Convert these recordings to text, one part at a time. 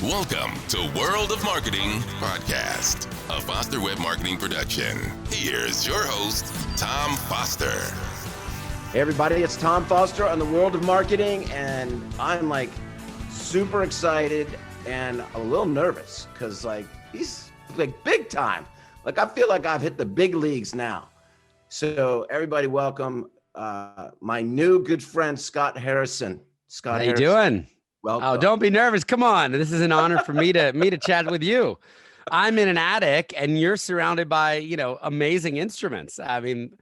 Welcome to World of Marketing Podcast, a Foster Web Marketing production. Here's your host, Tom Foster. Hey everybody, it's Tom Foster on the World of Marketing, and I'm super excited and a little nervous because he's big time. I feel like I've hit the big leagues now. So everybody welcome my new good friend, Scott Harrison. How you doing? Welcome. Oh, don't be nervous. Come on. This is an honor for me to chat with you. I'm in an attic and you're surrounded by, amazing instruments. I mean,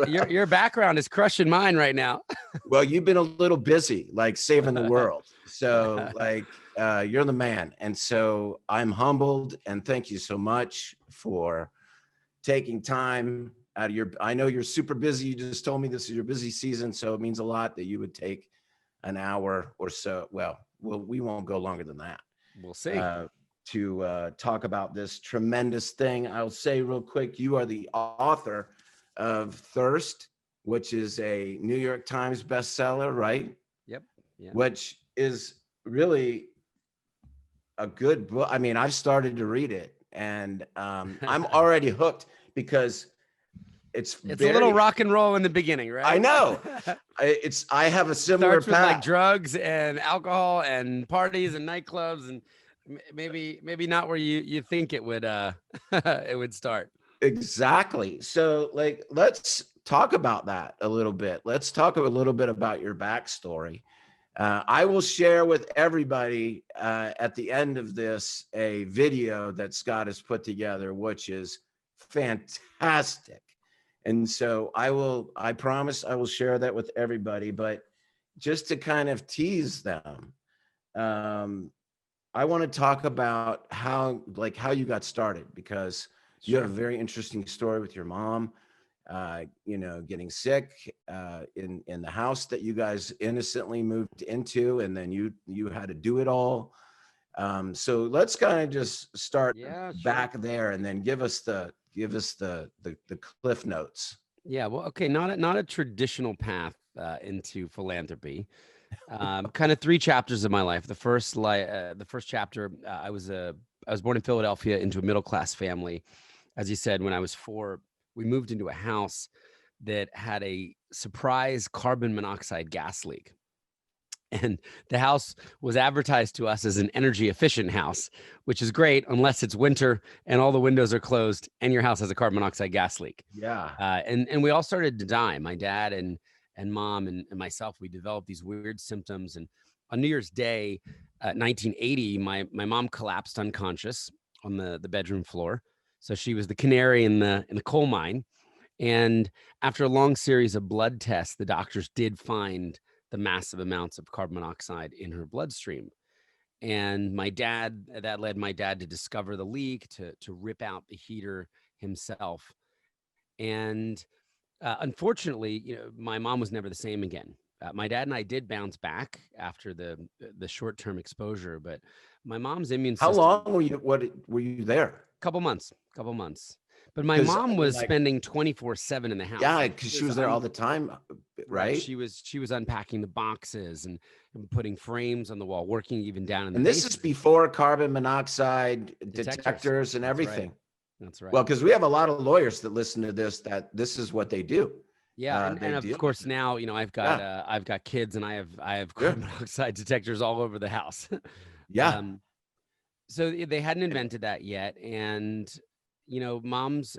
your background is crushing mine right now. Well, you've been a little busy, saving the world. So you're the man. And so I'm humbled and thank you so much for taking time out of I know you're super busy. You just told me this is your busy season. So it means a lot that you would take an hour or so. Well, we won't go longer than that. We'll see. To talk about this tremendous thing. I'll say real quick, you are the author of Thirst, which is a New York Times bestseller, right? Yep. Yeah. Which is really a good book. I mean, I've started to read it and I'm already hooked because it's a little rock and roll in the beginning, right? I know. I have a similar Starts with path. drugs and alcohol and parties and nightclubs and maybe not where you think it would it would start. Exactly. So let's talk about that a little bit. Let's talk a little bit about your backstory. I will share with everybody at the end of this a video that Scott has put together, which is fantastic. And so I promise I will share that with everybody, but just to kind of tease them, I want to talk about how you got started, because you have a very interesting story with your mom, getting sick in the house that you guys innocently moved into, and then you had to do it all. So let's kind of just start back there and then give us the cliff notes. Yeah, well, okay, not a traditional path into philanthropy. Kind of three chapters of my life. The first chapter, I was born in Philadelphia into a middle-class family. As you said, when I was 4, we moved into a house that had a surprise carbon monoxide gas leak. And the house was advertised to us as an energy efficient house, which is great unless it's winter and all the windows are closed and your house has a carbon monoxide gas leak. Yeah. And we all started to die. My dad and mom and myself, we developed these weird symptoms. And on New Year's Day, 1980, my mom collapsed unconscious on the bedroom floor. So she was the canary in the coal mine. And after a long series of blood tests, the doctors did find the massive amounts of carbon monoxide in her bloodstream. And that led my dad to discover the leak, to rip out the heater himself. And unfortunately, my mom was never the same again. My dad and I did bounce back after the short-term exposure, but my mom's immune system. How long were you there? Couple months. But my mom was spending 24/7 in the house. Yeah, because she was there all the time, right? She was unpacking the boxes and putting frames on the wall, working even down in the basement. This is before carbon monoxide detectors and everything. That's right. Well, because we have a lot of lawyers that listen to this, that this is what they do. Yeah, and of course now, I've got kids and I have carbon monoxide detectors all over the house. Yeah. So they hadn't invented that yet, and mom's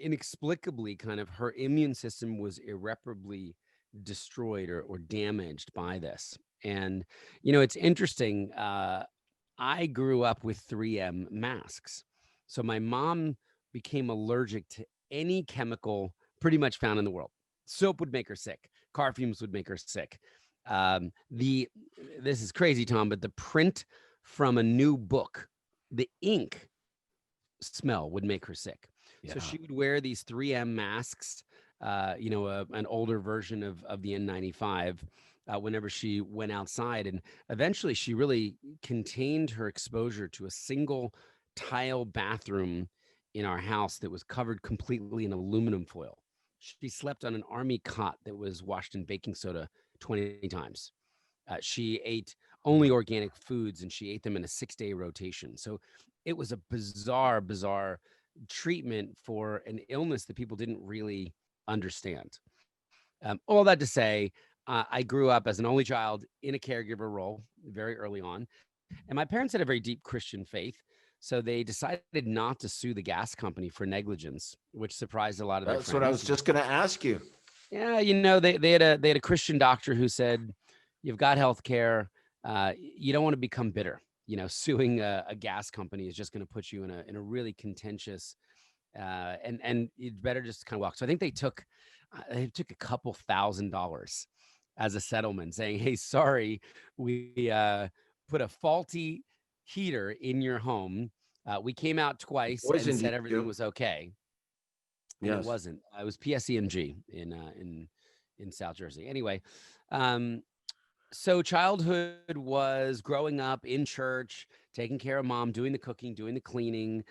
inexplicably her immune system was irreparably destroyed or damaged by this. And it's interesting. I grew up with 3M masks. So my mom became allergic to any chemical pretty much found in the world. Soap would make her sick. Car fumes would make her sick. This is crazy, Tom, but the print from a new book, the ink smell would make her sick. Yeah. So she would wear these 3M masks, an older version of the N95 whenever she went outside. And eventually she really contained her exposure to a single tile bathroom in our house that was covered completely in aluminum foil. She slept on an army cot that was washed in baking soda 20 times. She ate only organic foods, and she ate them in a 6-day rotation. So it was a bizarre treatment for an illness that people didn't really understand. All that to say, I grew up as an only child in a caregiver role very early on. And my parents had a very deep Christian faith. So they decided not to sue the gas company for negligence, which surprised a lot of their That's what I was friends. just going to ask you. Yeah, they had a Christian doctor who said, "You've got health care. You don't want to become bitter. Suing a gas company is just going to put you in a really contentious, and it's better just kind of walk." So I think they took a couple $1,000s as a settlement, saying, "Hey, sorry, we put a faulty heater in your home. We came out twice and Poisoned said everything you. was okay." And it Yes. wasn't. It was PSEMG in South Jersey. Anyway, so childhood was growing up in church, taking care of mom, doing the cooking, doing the cleaning.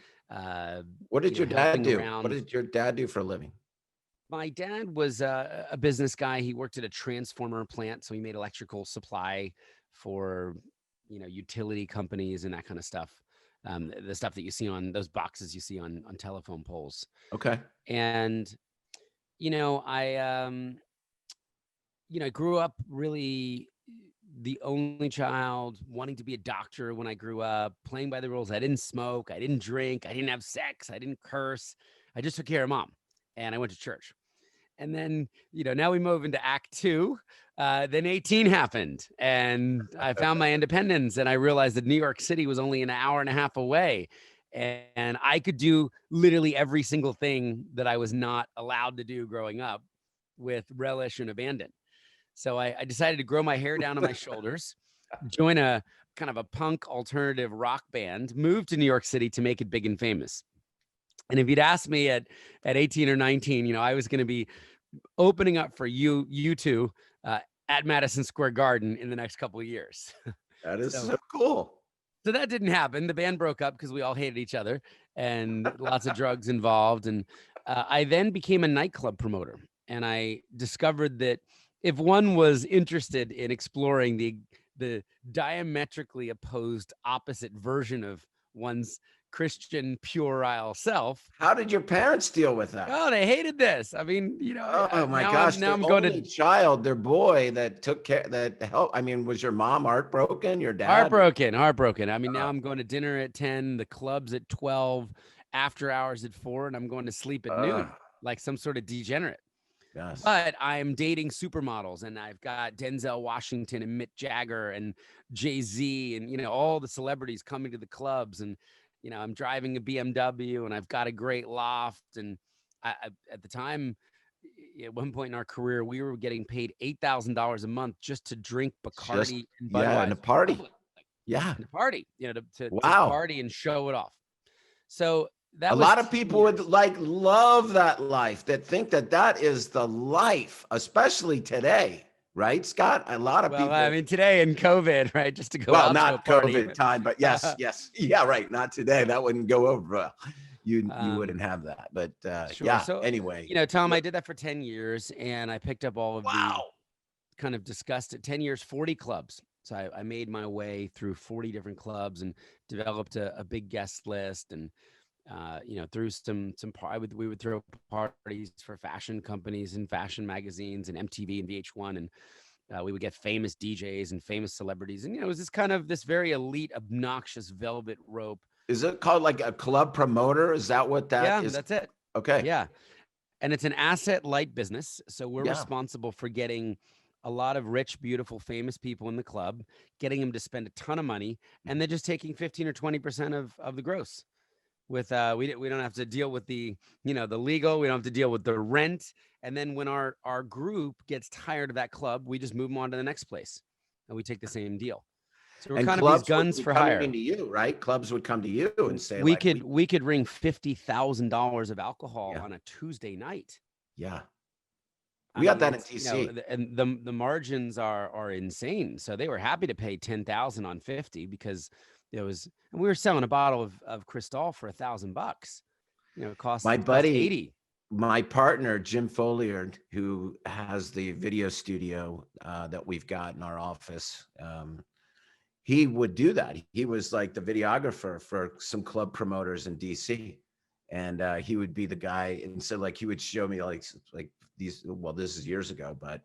What did your dad helping do? around. What did your dad do for a living? My dad was a business guy. He worked at a transformer plant, so he made electrical supply for utility companies and that kind of stuff. The stuff that you see on those boxes you see on telephone poles. Okay. And I grew up really the only child, wanting to be a doctor when I grew up, playing by the rules. I didn't smoke, I didn't drink, I didn't have sex, I didn't curse. I just took care of mom, and I went to church. And then, now we move into act 2. Then 18 happened, and I found my independence, and I realized that New York City was only an hour and a half away. And I could do literally every single thing that I was not allowed to do growing up with relish and abandon. So I decided to grow my hair down on my shoulders, join a kind of a punk alternative rock band, move to New York City to make it big and famous. And if you'd asked me at 18 or 19, I was going to be opening up for you two at Madison Square Garden in the next couple of years. That is so cool. So that didn't happen. The band broke up because we all hated each other and lots of drugs involved. And I then became a nightclub promoter. And I discovered that if one was interested in exploring the diametrically opposed opposite version of one's Christian puerile self. How did your parents deal with that? Oh, they hated this. I mean, oh my gosh, now I'm going to child, their boy that took care, that helped. I mean, was your mom heartbroken? Your dad? Heartbroken. I mean, now I'm going to dinner at 10, the club's at 12, after hours at 4, and I'm going to sleep at noon like some sort of degenerate. Yes. But I'm dating supermodels, and I've got Denzel Washington and Mick Jagger and Jay-Z and, all the celebrities coming to the clubs. And, I'm driving a BMW, and I've got a great loft. And I at the time, at one point in our career, we were getting paid $8,000 a month just to drink Bacardi and Budweiser. Yeah, and a party. Yeah. And a party, to Wow. party and show it off. So a lot of people would love that life, that think that is the life, especially today, right, Scott? A lot of people. I mean, today in COVID, right? Just to go out. Well, not COVID time, but yes. Yeah, right. Not today. That wouldn't go over well. You wouldn't have that. But sure. yeah, so, anyway. Tom, I did that for 10 years, and I picked up all of the kind of disgusted 10 years, 40 clubs. So I made my way through 40 different clubs and developed a big guest list, and through we would throw parties for fashion companies and fashion magazines and MTV and VH1, and we would get famous DJs and famous celebrities, and it was this very elite, obnoxious velvet rope. Is it called like a club promoter? Is that what that is? Yeah, that's it. Okay. Yeah, and it's an asset light business, so we're responsible for getting a lot of rich, beautiful, famous people in the club, getting them to spend a ton of money, and then just taking 15 or 20% of the gross. With we don't have to deal with the the legal, we don't have to deal with the rent, and then when our group gets tired of that club, we just move them on to the next place, and we take the same deal. So we're kind of these guns for hire. To you, right? Clubs would come to you and say, we could ring $50,000 of alcohol on a Tuesday night. Yeah, we got that in DC, and the margins are insane. So they were happy to pay $10,000 on 50 because and we were selling a bottle of Cristal for $1,000. It cost my buddy, $80. My partner, Jim Folliard, who has the video studio that we've got in our office. he would do that. He was like the videographer for some club promoters in DC. And he would be the guy. And so like he would show me like these, well, this is years ago, but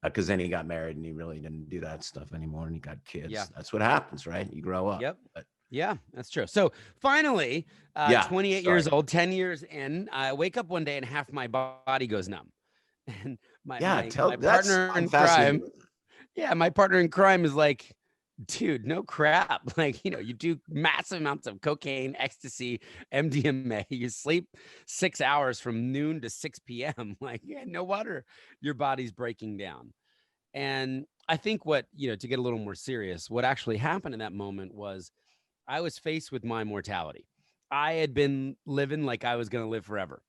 because then he got married and he really didn't do that stuff anymore and he got Yeah. kids. That's what happens, right? You grow up. Yep. But Yeah, that's true. So finally, yeah, 28 sorry. years old, 10 years in, I wake up one day and half my body goes numb. And my Yeah, my tell my that's partner I'm in fascinated crime, with that. yeah, my partner in crime is like, dude, no crap. Like, you do massive amounts of cocaine, ecstasy, MDMA. You sleep 6 hours from noon to 6 p.m. Like, yeah, no wonder your body's breaking down. And I think what, to get a little more serious, what actually happened in that moment was I was faced with my mortality. I had been living like I was going to live forever.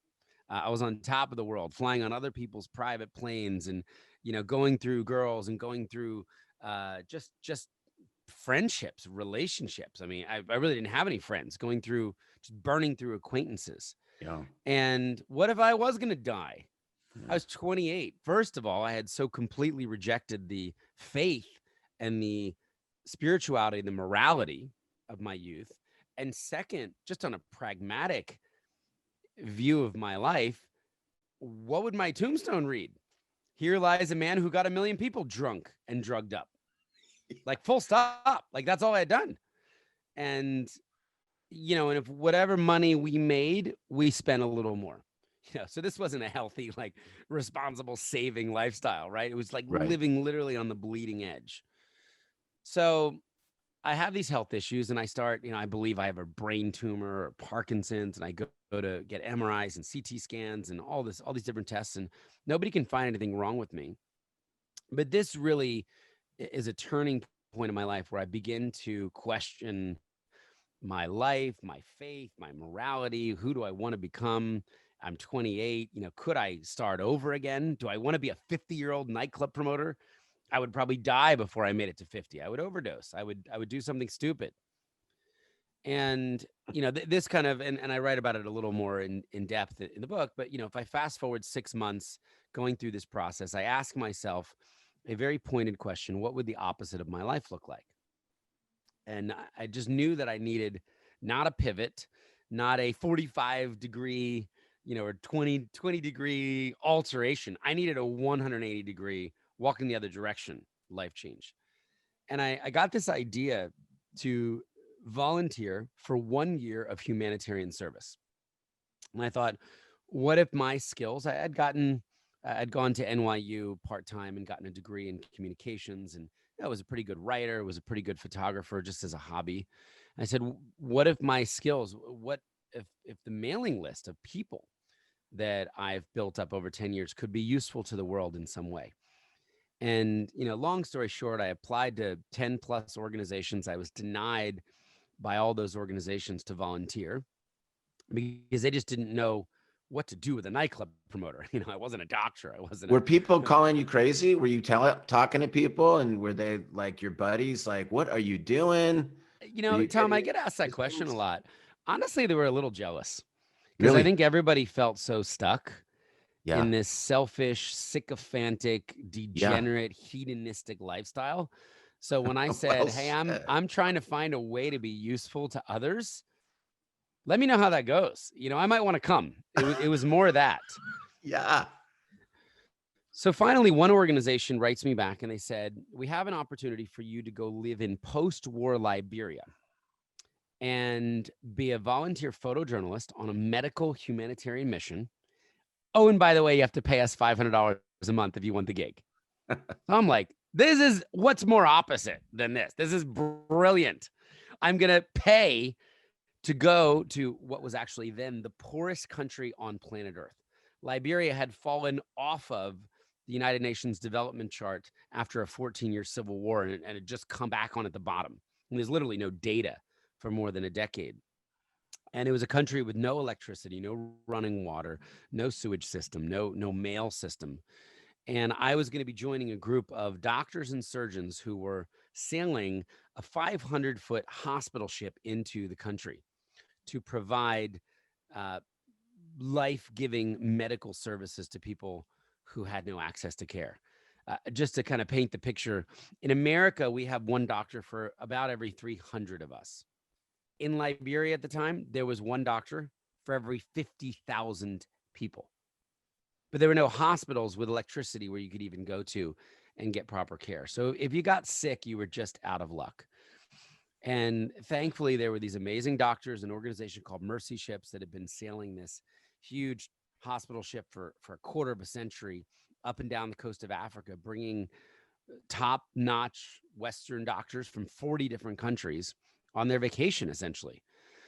I was on top of the world, flying on other people's private planes, and going through girls and going through just friendships, relationships. I mean, I really didn't have any friends. Going through just burning through acquaintances. Yeah. And what if I was going to die? I Yeah. was 28. First of all, I had so completely rejected the faith and the spirituality and the morality of my youth. And second, just on a pragmatic view of my life, what would my tombstone read? Here lies a man who got 1 million people drunk and drugged up. Like, full stop. Like, that's all I had done. And, and if whatever money we made, we spent a little more. So this wasn't a healthy, like, responsible saving lifestyle, right? It was like Right. living literally on the bleeding edge. So I have these health issues and I start, I believe I have a brain tumor or Parkinson's, and I go to get MRIs and CT scans and all these different tests, and nobody can find anything wrong with me. But this really is a turning point in my life where I begin to question my life, my faith, my morality. Who do I want to become? I'm 28. Could I start over again? Do I want to be a 50-year-old nightclub promoter? I would probably die before I made it to 50. I would overdose. I would do something stupid. And, this kind of, and I write about it a little more in depth in the book, but, if I fast forward 6 months going through this process, I ask myself a very pointed question: what would the opposite of my life look like? And I just knew that I needed not a pivot, not a 45 degree, or 20 degree alteration. I needed a 180 degree walk in the other direction life change. And I got this idea to volunteer for 1 year of humanitarian service. And I thought, what if my skills, I'd gone to NYU part-time and gotten a degree in communications, and I was a pretty good writer, was a pretty good photographer just as a hobby. I said, what if my skills, what if the mailing list of people that I've built up over 10 years could be useful to the world in some way? And, long story short, I applied to 10 plus organizations. I was denied by all those organizations to volunteer because they just didn't know what to do with a nightclub promoter. I wasn't a doctor. I wasn't Were people calling you crazy? Were you talking to people, and were they like your buddies? Like, what are you doing? Are you Tom, I getting get asked that question a lot. Honestly, they were a little jealous because I really? think everybody felt so stuck Yeah. in this selfish, sycophantic, Yeah. degenerate, hedonistic lifestyle. So when I Well said, "Hey, I'm said. I'm trying to find a way to be useful to others," let me know how that goes. I might want to come. It was more that. Yeah. So finally, one organization writes me back and they said, "We have an opportunity for you to go live in post-war Liberia and be a volunteer photojournalist on a medical humanitarian mission. Oh, and by the way, you have to pay us $500 a month if you want the gig." So I'm like, this is what's more opposite than this. This is brilliant. I'm going to pay to go to what was actually then the poorest country on planet Earth. Liberia had fallen off of the United Nations development chart after a 14-year civil war, and it had just come back on at the bottom. And there's literally no data for more than a decade. And it was a country with no electricity, no running water, no sewage system, no mail system. And I was going to be joining a group of doctors and surgeons who were sailing a 500-foot hospital ship into the country to provide uh, life-giving medical services to people who had no access to care. just to kind of paint the picture, in America, we have one doctor for about every 300 of us. In Liberia at the time, there was one doctor for every 50,000 people. But there were no hospitals with electricity where you could even go to and get proper care. So if you got sick, you were just out of luck. And thankfully, there were these amazing doctors, an organization called Mercy Ships that had been sailing this huge hospital ship for a quarter of a century up and down the coast of Africa, bringing top-notch Western doctors from 40 different countries on their vacation, essentially.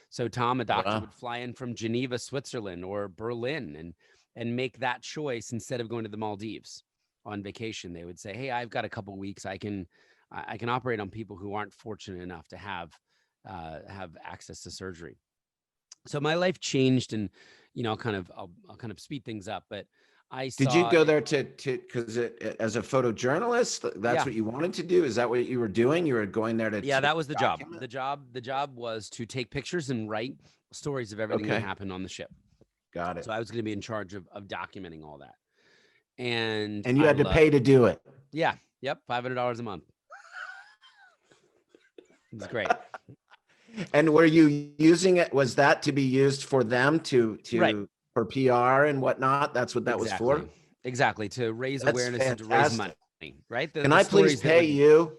So Tom, a doctor, would fly in from Geneva, Switzerland, or Berlin, and make that choice instead of going to the Maldives on vacation. They would say, "Hey, I've got a couple of weeks. I can operate on people who aren't fortunate enough to have access to surgery." So my life changed, and I'll kind of speed things up. But Did you go there to because as a photojournalist, that's what you wanted to do? Is that what you were doing? You were going there to that was the document? job. The job was to take pictures and write stories of everything that happened on the ship. Got it. So I was going to be in charge of documenting all that. And you had to pay to do it. Yeah. Yep. $500 a month. It's great. And were you using it? Was that to be used for them for PR and whatnot? That's what that was for? Exactly. To raise awareness and to raise money. Right. Can I please pay you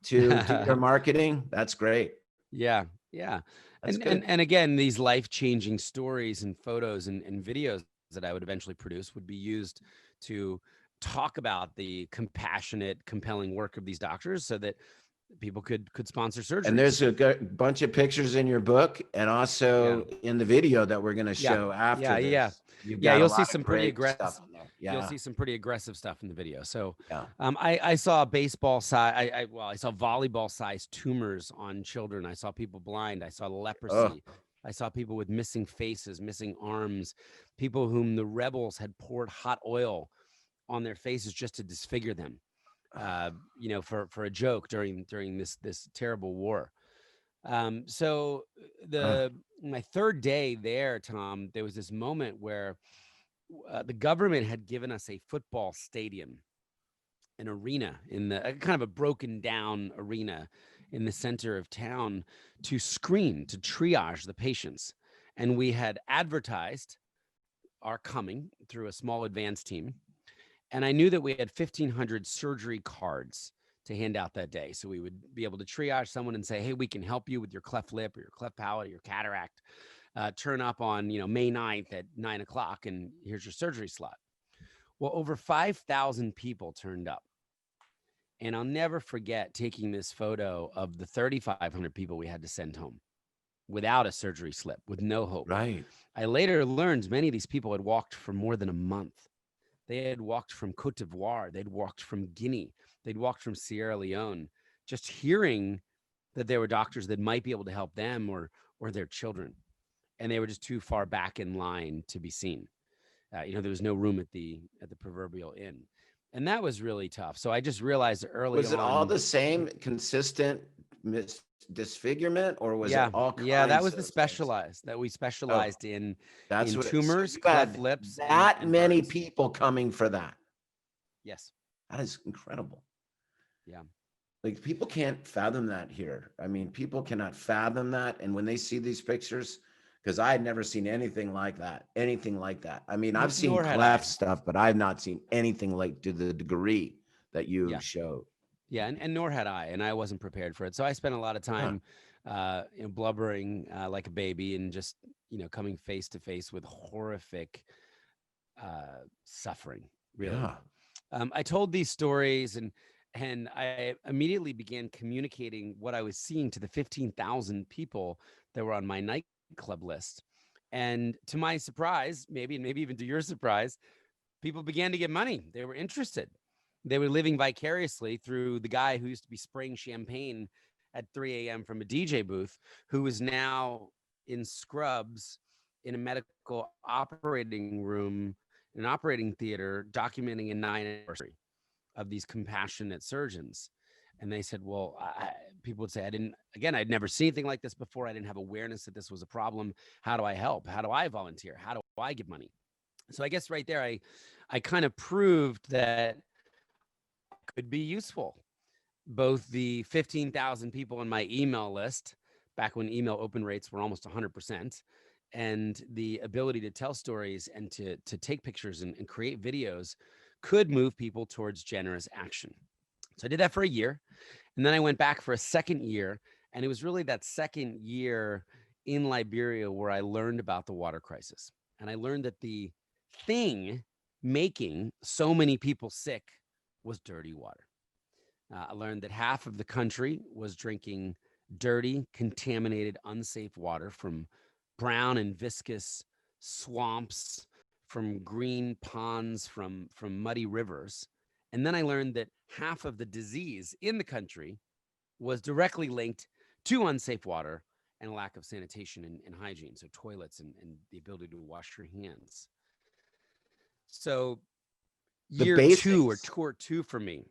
to do your marketing? That's great. Yeah. Yeah. And again, these life-changing stories and photos and videos that I would eventually produce would be used to talk about the compassionate, compelling work of these doctors so that people could sponsor surgery. And there's a bunch of pictures in your book and also in the video that we're going to show after this. You'll see some pretty aggressive. You'll see some pretty aggressive stuff in the video. So I saw baseball size. I saw volleyball sized tumors on children. I saw people blind. I saw leprosy. I saw people with missing faces, missing arms, people whom the rebels had poured hot oil on their faces just to disfigure them. For a joke during this terrible war. So my third day there, Tom, there was this moment where the government had given us a football stadium, an arena in the kind of a broken down arena in the center of town to screen, to triage the patients. And we had advertised our coming through a small advance team. And I knew that we had 1,500 surgery cards to hand out that day. So we would be able to triage someone and say, "Hey, we can help you with your cleft lip or your cleft palate or your cataract. Turn up on, May 9th at 9:00 and here's your surgery slot." Well, over 5,000 people turned up. And I'll never forget taking this photo of the 3,500 people we had to send home without a surgery slip, with no hope. Right. I later learned many of these people had walked for more than a month. They had walked from Cote d'Ivoire. They'd walked from Guinea. They'd walked from Sierra Leone, just hearing that there were doctors that might be able to help them or their children. And they were just too far back in line to be seen. There was no room at the proverbial inn. And that was really tough. So I just realized early on. Was it all the same consistent disfigurement, or was it all kinds that was the specialized that we specialized in tumors, cleft lips. That many people coming for that. Yes. That is incredible. Yeah. Like, people can't fathom that here. I mean, people cannot fathom that. And when they see these pictures, because I had never seen anything like that. I mean, I've seen cleft stuff, but I've not seen anything like to the degree that you showed. Yeah, and nor had I, and I wasn't prepared for it. So I spent a lot of time blubbering like a baby and just, coming face to face with horrific suffering, really. Yeah. I told these stories and I immediately began communicating what I was seeing to the 15,000 people that were on my nightclub list. And to my surprise, maybe even to your surprise, people began to get money. They were interested. They were living vicariously through the guy who used to be spraying champagne at 3 a.m. from a DJ booth, who is now in scrubs in a medical operating room, in an operating theater, documenting a 9th anniversary of these compassionate surgeons. And they said, well, people would say, I'd never seen anything like this before. I didn't have awareness that this was a problem. How do I help? How do I volunteer? How do I give money? So I guess right there, I kind of proved that could be useful. Both the 15,000 people on my email list, back when email open rates were almost 100%, and the ability to tell stories and to take pictures and create videos could move people towards generous action. So I did that for a year. And then I went back for a second year. And it was really that second year in Liberia where I learned about the water crisis. And I learned that the thing making so many people sick was dirty water. I learned that half of the country was drinking dirty, contaminated, unsafe water from brown and viscous swamps, from green ponds, from muddy rivers. And then I learned that half of the disease in the country was directly linked to unsafe water and a lack of sanitation and hygiene, so toilets and the ability to wash your hands. So year two or tour two for me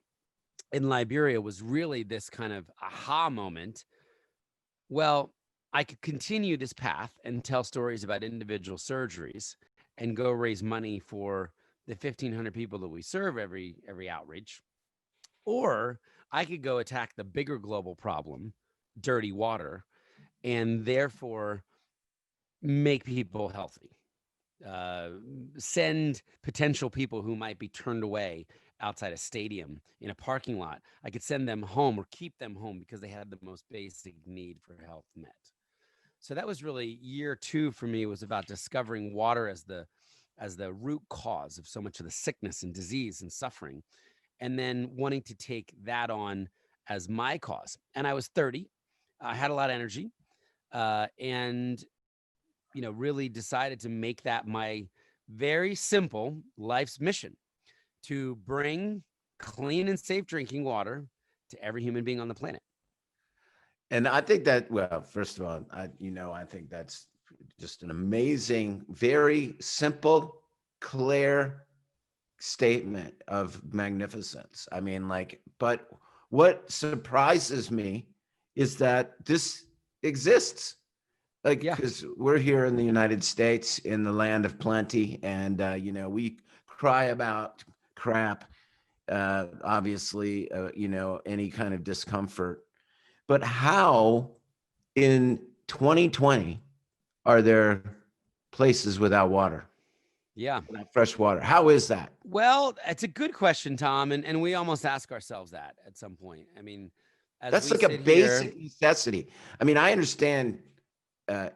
in Liberia was really this kind of aha moment. Well, I could continue this path and tell stories about individual surgeries and go raise money for the 1,500 people that we serve every outreach. Or I could go attack the bigger global problem, dirty water, and therefore make people healthy. Send potential people who might be turned away outside a stadium in a parking lot. I could send them home or keep them home because they had the most basic need for health met. So that was really year two for me, was about discovering water as the root cause of so much of the sickness and disease and suffering, and then wanting to take that on as my cause. And I was 30. I had a lot of energy, and really decided to make that my very simple life's mission, to bring clean and safe drinking water to every human being on the planet. And I think that, well, first of all, I think that's just an amazing, very simple, clear statement of magnificence. I mean, but what surprises me is that this exists. Because we're here in the United States, in the land of plenty, and we cry about crap, obviously, any kind of discomfort. But how in 2020 are there places without water? Yeah. Without fresh water. How is that? Well, it's a good question, Tom. And we almost ask ourselves that at some point. I mean, that's like a basic necessity. I mean, I understand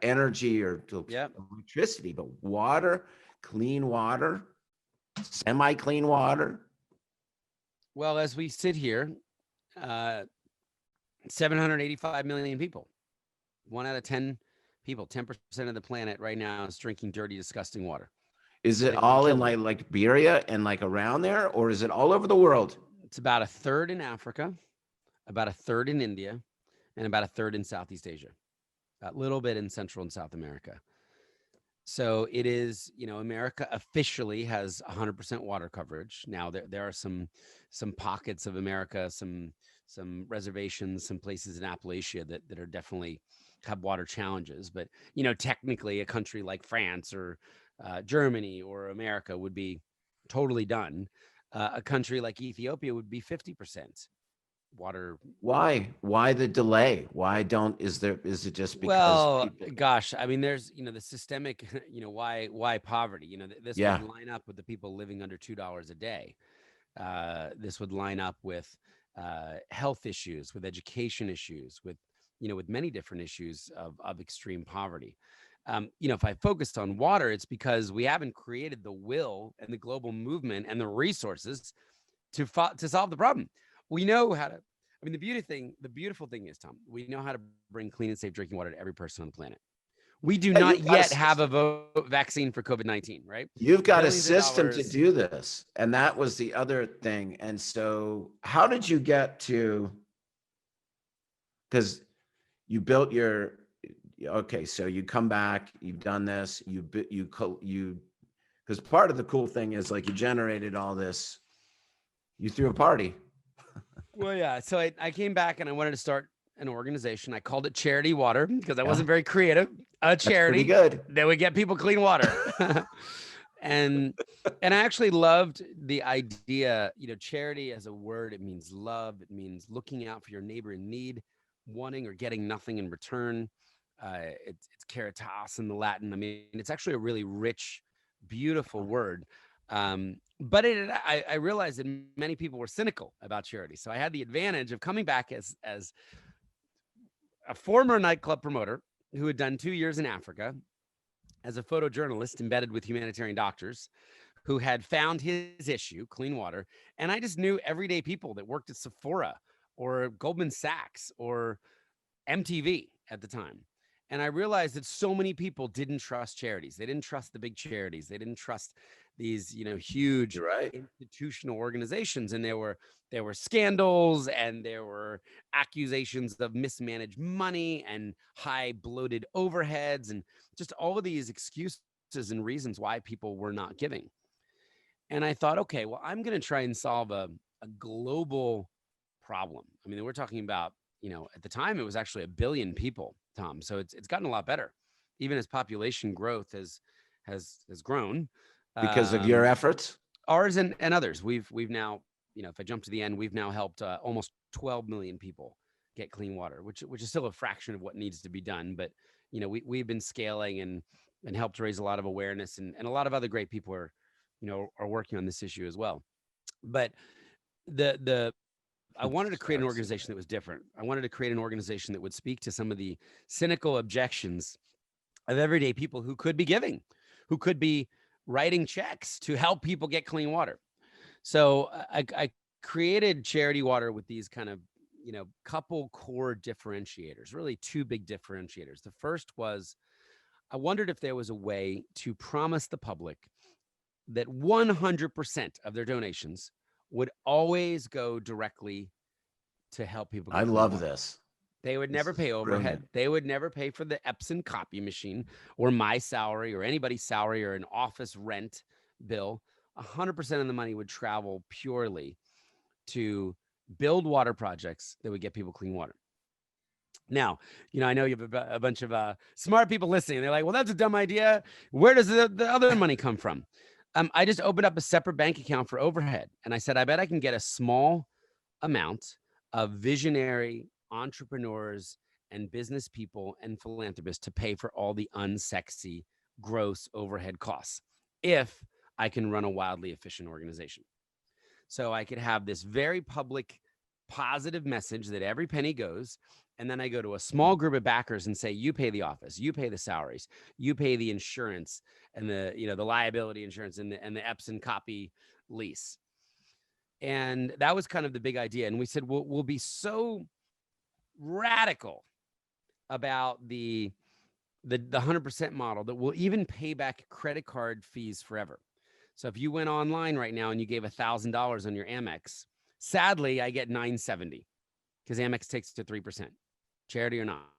energy or electricity, but water, clean water, semi-clean water. Well, as we sit here, 785 million people, 1 out of 10 people, 10% of the planet right now is drinking dirty, disgusting water. Is it all in like Liberia and like around there, or is it all over the world? It's about a third in Africa, about a third in India, and about a third in Southeast Asia, a little bit in Central and South America. So it is, America officially has 100% water coverage. Now there are some pockets of America, some reservations, some places in Appalachia that are definitely have water challenges. But, technically a country like France or Germany or America would be totally done. A country like Ethiopia would be 50% water. Why the delay? Is it just because? Well, gosh, I mean, there's, the systemic, why poverty, this would line up with the people living under $2 a day. This would line up with health issues, with education issues, with many different issues of extreme poverty. If I focused on water, it's because we haven't created the will and the global movement and the resources to solve the problem. We know how to. I mean, the beautiful thing is, Tom, we know how to bring clean and safe drinking water to every person on the planet. We do not yet have a vaccine for COVID-19, right? You've got a system to do this. And that was the other thing. And so how did you get to, because you built so you come back, you've done this, because part of the cool thing is you generated all this, you threw a party. Well, yeah. So I came back and I wanted to start an organization. I called it Charity Water because I wasn't very creative. A charity good that would get people clean water. And I actually loved the idea, charity as a word, it means love. It means looking out for your neighbor in need, wanting or getting nothing in return. It's caritas in the Latin. I mean, it's actually a really rich, beautiful word. But I realized that many people were cynical about charity. So I had the advantage of coming back as a former nightclub promoter who had done 2 years in Africa as a photojournalist embedded with humanitarian doctors who had found his issue, clean water. And I just knew everyday people that worked at Sephora or Goldman Sachs or MTV at the time. And I realized that so many people didn't trust charities. They didn't trust the big charities. They didn't trust these, huge institutional organizations. And there were scandals and there were accusations of mismanaged money and high bloated overheads and just all of these excuses and reasons why people were not giving. And I thought, okay, well, I'm going to try and solve a global problem. I mean, we're talking about, at the time it was actually 1 billion people, Tom. So it's gotten a lot better, even as population growth has grown because of your efforts, ours and others. We've now, if I jump to the end, we've now helped almost 12 million people get clean water, which is still a fraction of what needs to be done. But we've been scaling and helped raise a lot of awareness, and a lot of other great people are working on this issue as well. But I wanted to create an organization that was different. I wanted to create an organization that would speak to some of the cynical objections of everyday people who could be giving, who could be writing checks to help people get clean water. So I created Charity Water with these kind of, couple core differentiators, really 2 big differentiators. The first was I wondered if there was a way to promise the public that 100% of their donations would always go directly to help people get I clean love water. this. They would never pay overhead. Brilliant. They would never pay for the Epson copy machine or my salary or anybody's salary or an office rent bill. 100% of the money would travel purely to build water projects that would get people clean water. Now, I know you have a bunch of smart people listening. They're like, well, that's a dumb idea. Where does the other money come from? I just opened up a separate bank account for overhead. And I said, I bet I can get a small amount of visionary entrepreneurs and business people and philanthropists to pay for all the unsexy, gross overhead costs if I can run a wildly efficient organization. So I could have this very public, positive message that every penny goes. And then I go to a small group of backers and say, you pay the office, you pay the salaries, you pay the insurance and the liability insurance and the Epson copy lease. And that was kind of the big idea. And we said, we'll be so radical about the 100% model that we'll even pay back credit card fees forever. So if you went online right now and you gave $1,000 on your Amex, sadly, I get $970 because Amex takes to 3%, charity or not.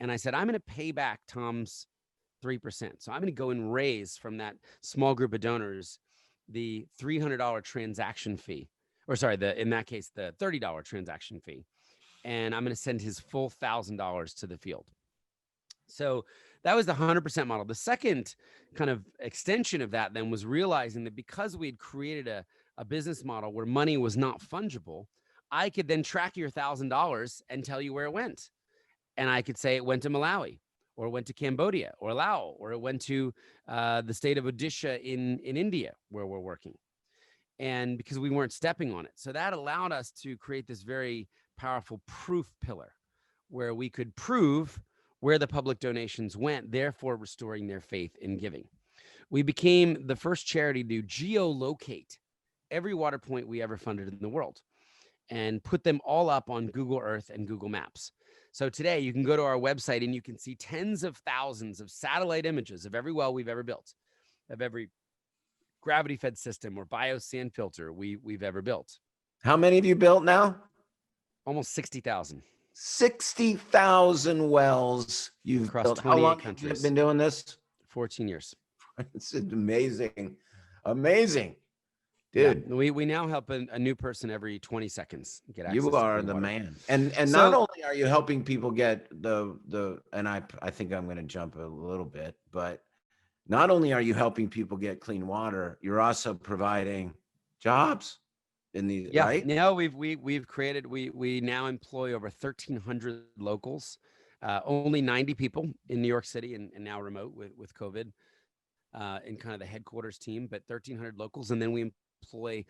And I said, I'm going to pay back Tom's 3%. So I'm going to go and raise from that small group of donors the $300 transaction fee, or sorry, in that case, the $30 transaction fee. And I'm going to send his full $1,000 to the field. So that was the 100% model. The second kind of extension of that then was realizing that because we had created a business model where money was not fungible, I could then track your $1,000 and tell you where it went. And I could say it went to Malawi, or it went to Cambodia, or Laos, or it went to the state of Odisha in India, where we're working. And because we weren't stepping on it. So that allowed us to create this very powerful proof pillar where we could prove where the public donations went, therefore restoring their faith in giving. We became the first charity to geolocate every water point we ever funded in the world and put them all up on Google Earth and Google Maps. So today you can go to our website and you can see tens of thousands of satellite images of every well we've ever built, of every gravity-fed system or bio-sand filter we've ever built. How many have you built now? Almost 60,000. 60,000 wells you've across built. 28 How long countries. have you been doing this? 14 years. It's amazing. Amazing. Dude. Yeah, we now help a new person every 20 seconds get access. You are to the water. man. And So- not only are you helping people get the and I think I'm going to jump a little bit, but not only are you helping people get clean water, you're also providing jobs in these, Yeah, right? no, we've created, we now employ over 1,300 locals, only 90 people in New York City, and now remote with COVID, in kind of the headquarters team, but 1,300 locals. And then we employ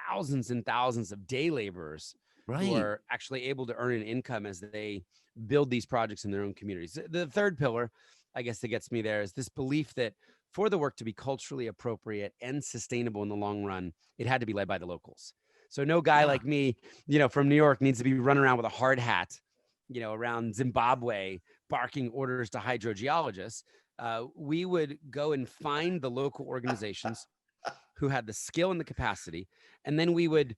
thousands and thousands of day laborers who Right. are actually able to earn an income as they build these projects in their own communities. The third pillar, I guess, that gets me there is this belief that for the work to be culturally appropriate and sustainable in the long run, it had to be led by the locals. So no guy Yeah. like me, from New York needs to be running around with a hard hat, around Zimbabwe, barking orders to hydrogeologists. We would go and find the local organizations who had the skill and the capacity, and then we would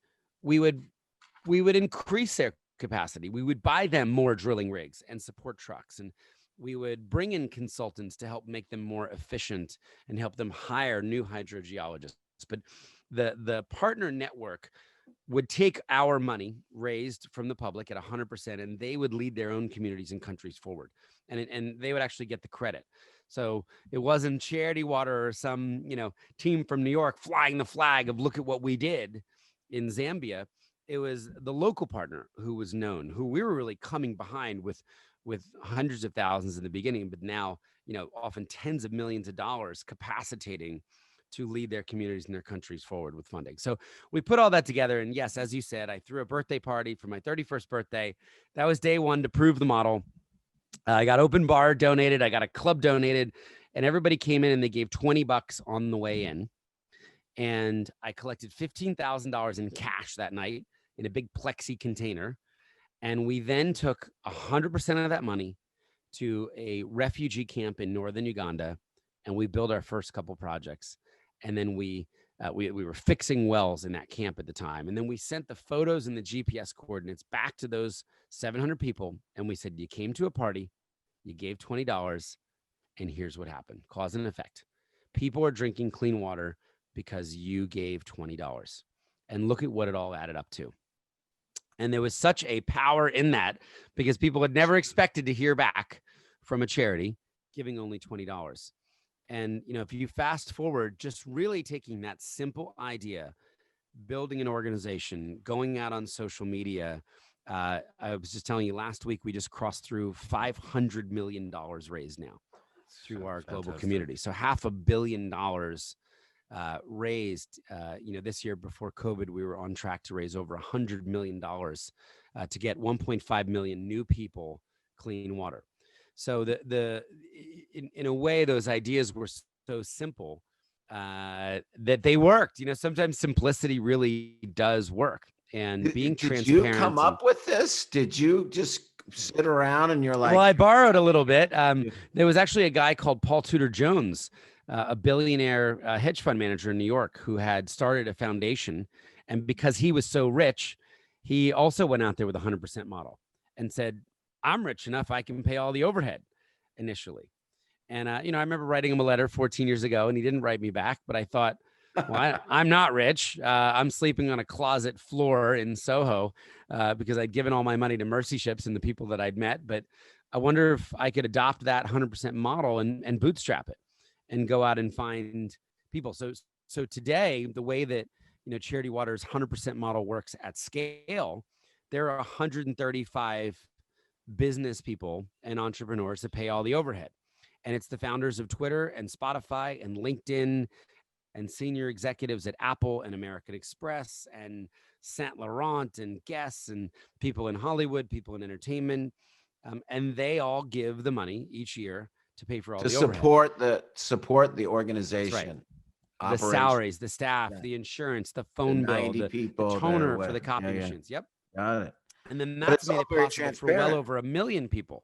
increase their capacity. We would buy them more drilling rigs and support trucks, and we would bring in consultants to help make them more efficient and help them hire new hydrogeologists. But the partner network would take our money raised from the public at 100%, and they would lead their own communities and countries forward, and they would actually get the credit. So it wasn't Charity Water or some team from New York flying the flag of look at what we did in Zambia. It was the local partner who was known, who we were really coming behind with hundreds of thousands in the beginning, but now often tens of millions of dollars capacitating to lead their communities and their countries forward with funding. So we put all that together. And yes, as you said, I threw a birthday party for my 31st birthday. That was day one to prove the model. I got open bar donated. I got a club donated, and everybody came in and they gave $20 on the way in. And I collected $15,000 in cash that night in a big plexi container. And we then took 100% of that money to a refugee camp in northern Uganda, and we built our first couple projects. And then we were fixing wells in that camp at the time. And then we sent the photos and the GPS coordinates back to those 700 people. And we said, you came to a party, you gave $20, and here's what happened. Cause and effect. People are drinking clean water because you gave $20. And look at what it all added up to. And there was such a power in that because people had never expected to hear back from a charity giving only $20. And, if you fast forward, just really taking that simple idea, building an organization, going out on social media. I was just telling you last week, we just crossed through $500 million raised now through our global community. So $500 million raised. This year before COVID, we were on track to raise over $100 million to get 1.5 million new people clean water. So in a way, those ideas were so simple that they worked. Sometimes simplicity really does work, and being transparent. Did you come up with this? Did you just sit around and you're like? Well, I borrowed a little bit. There was actually a guy called Paul Tudor Jones, a billionaire hedge fund manager in New York, who had started a foundation. And because he was so rich, he also went out there with a 100% model and said, I'm rich enough, I can pay all the overhead initially. And, I remember writing him a letter 14 years ago, and he didn't write me back. But I thought, well, I'm not rich. I'm sleeping on a closet floor in Soho because I'd given all my money to mercy ships and the people that I'd met. But I wonder if I could adopt that 100% model and bootstrap it and go out and find people. So today, the way that Charity Water's 100% model works at scale, there are 135 business people and entrepreneurs that pay all the overhead. And it's the founders of Twitter and Spotify and LinkedIn and senior executives at Apple and American Express and Saint Laurent and Guess and people in Hollywood, people in entertainment. And they all give the money each year to pay for all the overhead. support the organization. The salaries, the staff, the insurance, the phone bill, the toner for the copy machines. Yep. Got it. And then that's made it possible for well over 1 million people.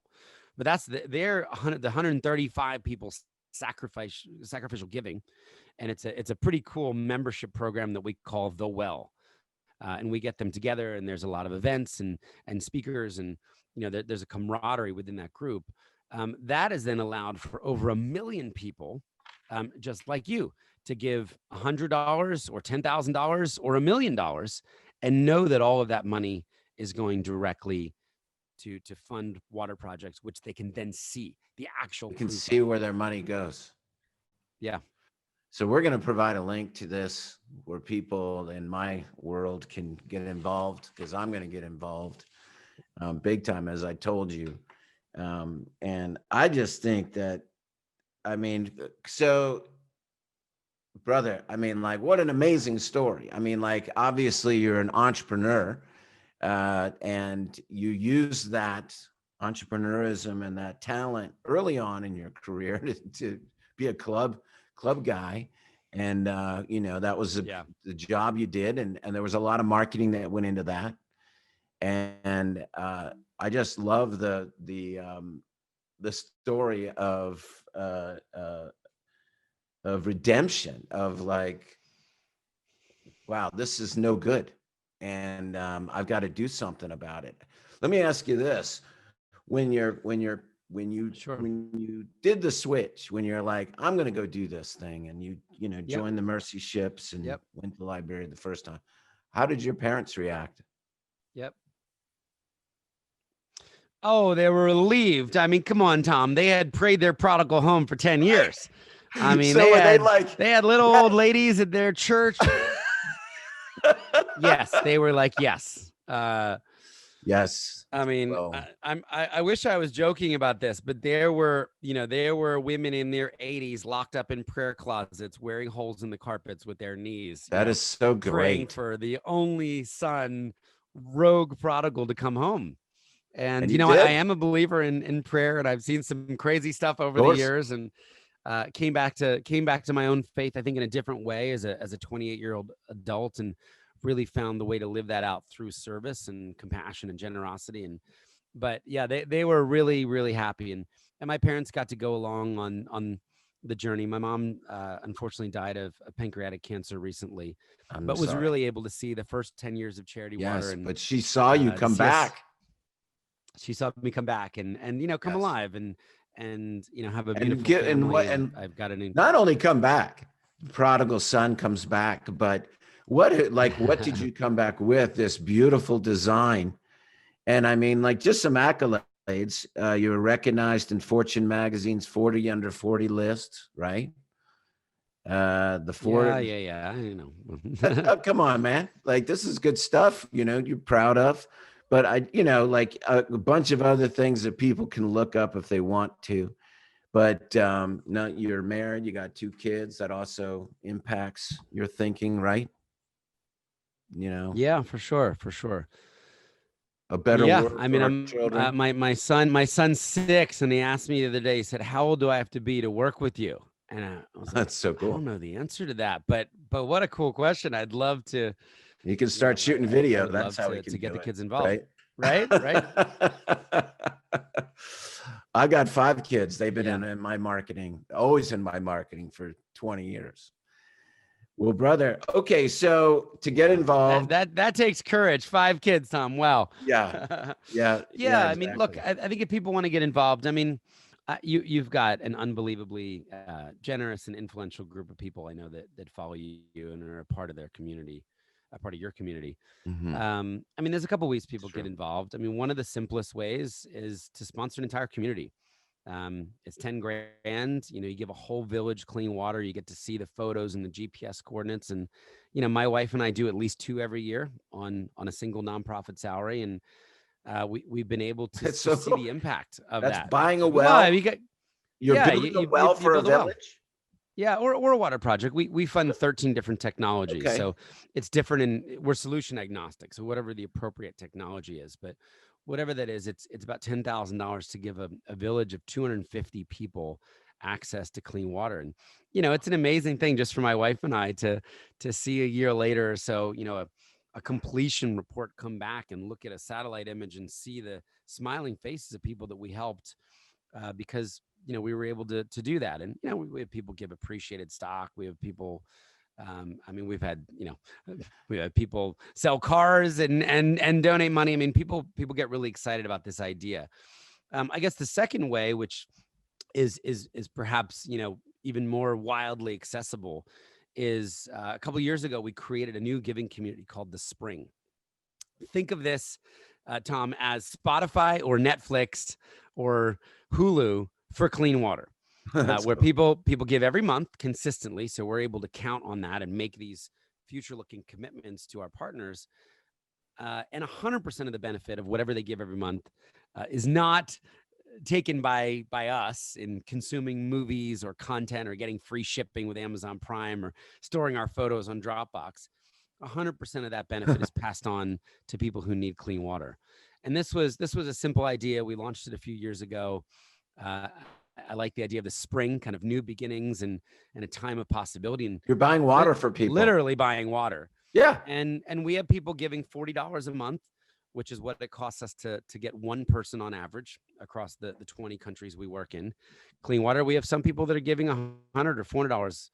But that's the 135 people sacrificial giving. And it's a pretty cool membership program that we call The Well. And we get them together, and there's a lot of events and speakers, and there's a camaraderie within that group. That has then allowed for over 1 million people, just like you, to give $100 or $10,000 or $1 million, and know that all of that money is going directly to fund water projects, which they can then see the actual. You can see where their money goes. Yeah. So we're going to provide a link to this where people in my world can get involved, because I'm going to get involved big time, as I told you. And I just think that, I mean, so brother, I mean, like, what an amazing story. I mean, like, obviously you're an entrepreneur, and you use that entrepreneurism and that talent early on in your career to be a club guy. And that was Yeah. the job you did, and there was a lot of marketing that went into that. And I just love the story of redemption, of like, wow, this is no good, and I've got to do something about it. Let me ask you this: Sure. when you did the switch, when you're like, I'm going to go do this thing, and you Yep. joined the Mercy Ships and Yep. went to Liberia the first time, how did your parents react? Yep. Oh, they were relieved. I mean, come on, Tom. They had prayed their prodigal home for 10 years. I mean, So were they like, they had little old ladies at their church. Yes, they were like, yes. yes? I mean, Well, I wish I was joking about this, but there were women in their 80s locked up in prayer closets, wearing holes in the carpets with their knees, that is so praying great. for the only son, rogue prodigal, to come home. And And you I did, am a believer in prayer, and I've seen some crazy stuff of over the course. years, and came back to my own faith, I think, in a different way as a 28-year-old adult, and really found the way to live that out through service and compassion and generosity. And but yeah, they were really, really happy, and my parents got to go along on the journey. My mom unfortunately died of pancreatic cancer recently, I'm but was sorry. really able to see the first 10 years of Charity Water, Yes, and but she saw you to come see us. back She saw me come back and come yes, alive, and have a and beautiful get and family, what, and and I've got an not only come back, prodigal son comes back, but what did you come back with? This beautiful design, and I mean, like, just some accolades. You were recognized in Fortune magazine's 40 under 40 list, right? The yeah, Ford. yeah, yeah, Oh, come on, man. Like, this is good stuff, you're proud of. But like a bunch of other things that people can look up if they want to. But no, you're married, you got 2 kids. That also impacts your thinking, right? Yeah, for sure, for sure. A better Yeah, world I mean, for our I'm children. my son's 6, and he asked me the other day. He said, "How old do I have to be to work with you?" And I was like, That's so "I don't cool. know the answer to that, but what a cool question. I'd love to, You can start shooting I video. would That's love how we to can get do the it, kids involved." right? Right, right. I got 5 kids. They've been Yeah. in my marketing, always in my marketing for 20 years. Well, brother, okay, so to get Wow. That involved, that that takes courage. 5 kids, Tom. Wow. yeah, yeah, Yeah, I mean, look, exactly. I think if people want to get involved, I mean, you've got an unbelievably generous and influential group of people I know that follow you and are a part of their community, a part of your community. Hmm. I mean, there's a couple ways It's people get true. involved. I mean, one of the simplest ways is to sponsor an entire community. It's 10 grand. You give a whole village clean water. You get to see the photos and the GPS coordinates. And, my wife and I do at least 2 every year on a single nonprofit salary. And we've been able to, It's to so see cool. the impact of That's that. buying a Well, well. you got, You're yeah, building a well you for a build a well. village. Yeah, or a water project. We fund 13 different technologies, Okay. so it's different, and we're solution agnostic. So whatever the appropriate technology is, but whatever that is, it's about $10,000 to give a village of 250 people access to clean water. And it's an amazing thing just for my wife and I to see a year later or so, a completion report come back and look at a satellite image and see the smiling faces of people that we helped, because we were able to do that. And we have people give appreciated stock. We have people, I mean, we've had we had people sell cars and donate money. I mean, people get really excited about this idea. I guess the second way, which is perhaps even more wildly accessible, is a couple of years ago we created a new giving community called the Spring. Think of this, Tom, as Spotify or Netflix or Hulu for clean water. That's where cool. people give every month consistently. So we're able to count on that and make these future looking commitments to our partners. And 100% of the benefit of whatever they give every month is not taken by us in consuming movies or content or getting free shipping with Amazon Prime or storing our photos on Dropbox. 100% of that benefit is passed on to people who need clean water. And this was a simple idea. We launched it a few years ago. Uh, I like the idea of the spring, kind of new beginnings and a time of possibility. And You're buying water for people. literally buying water. Yeah. And we have people giving $40 a month, which is what it costs us to get one person on average across the 20 countries we work in. Clean water. We have some people that are giving $100 or $400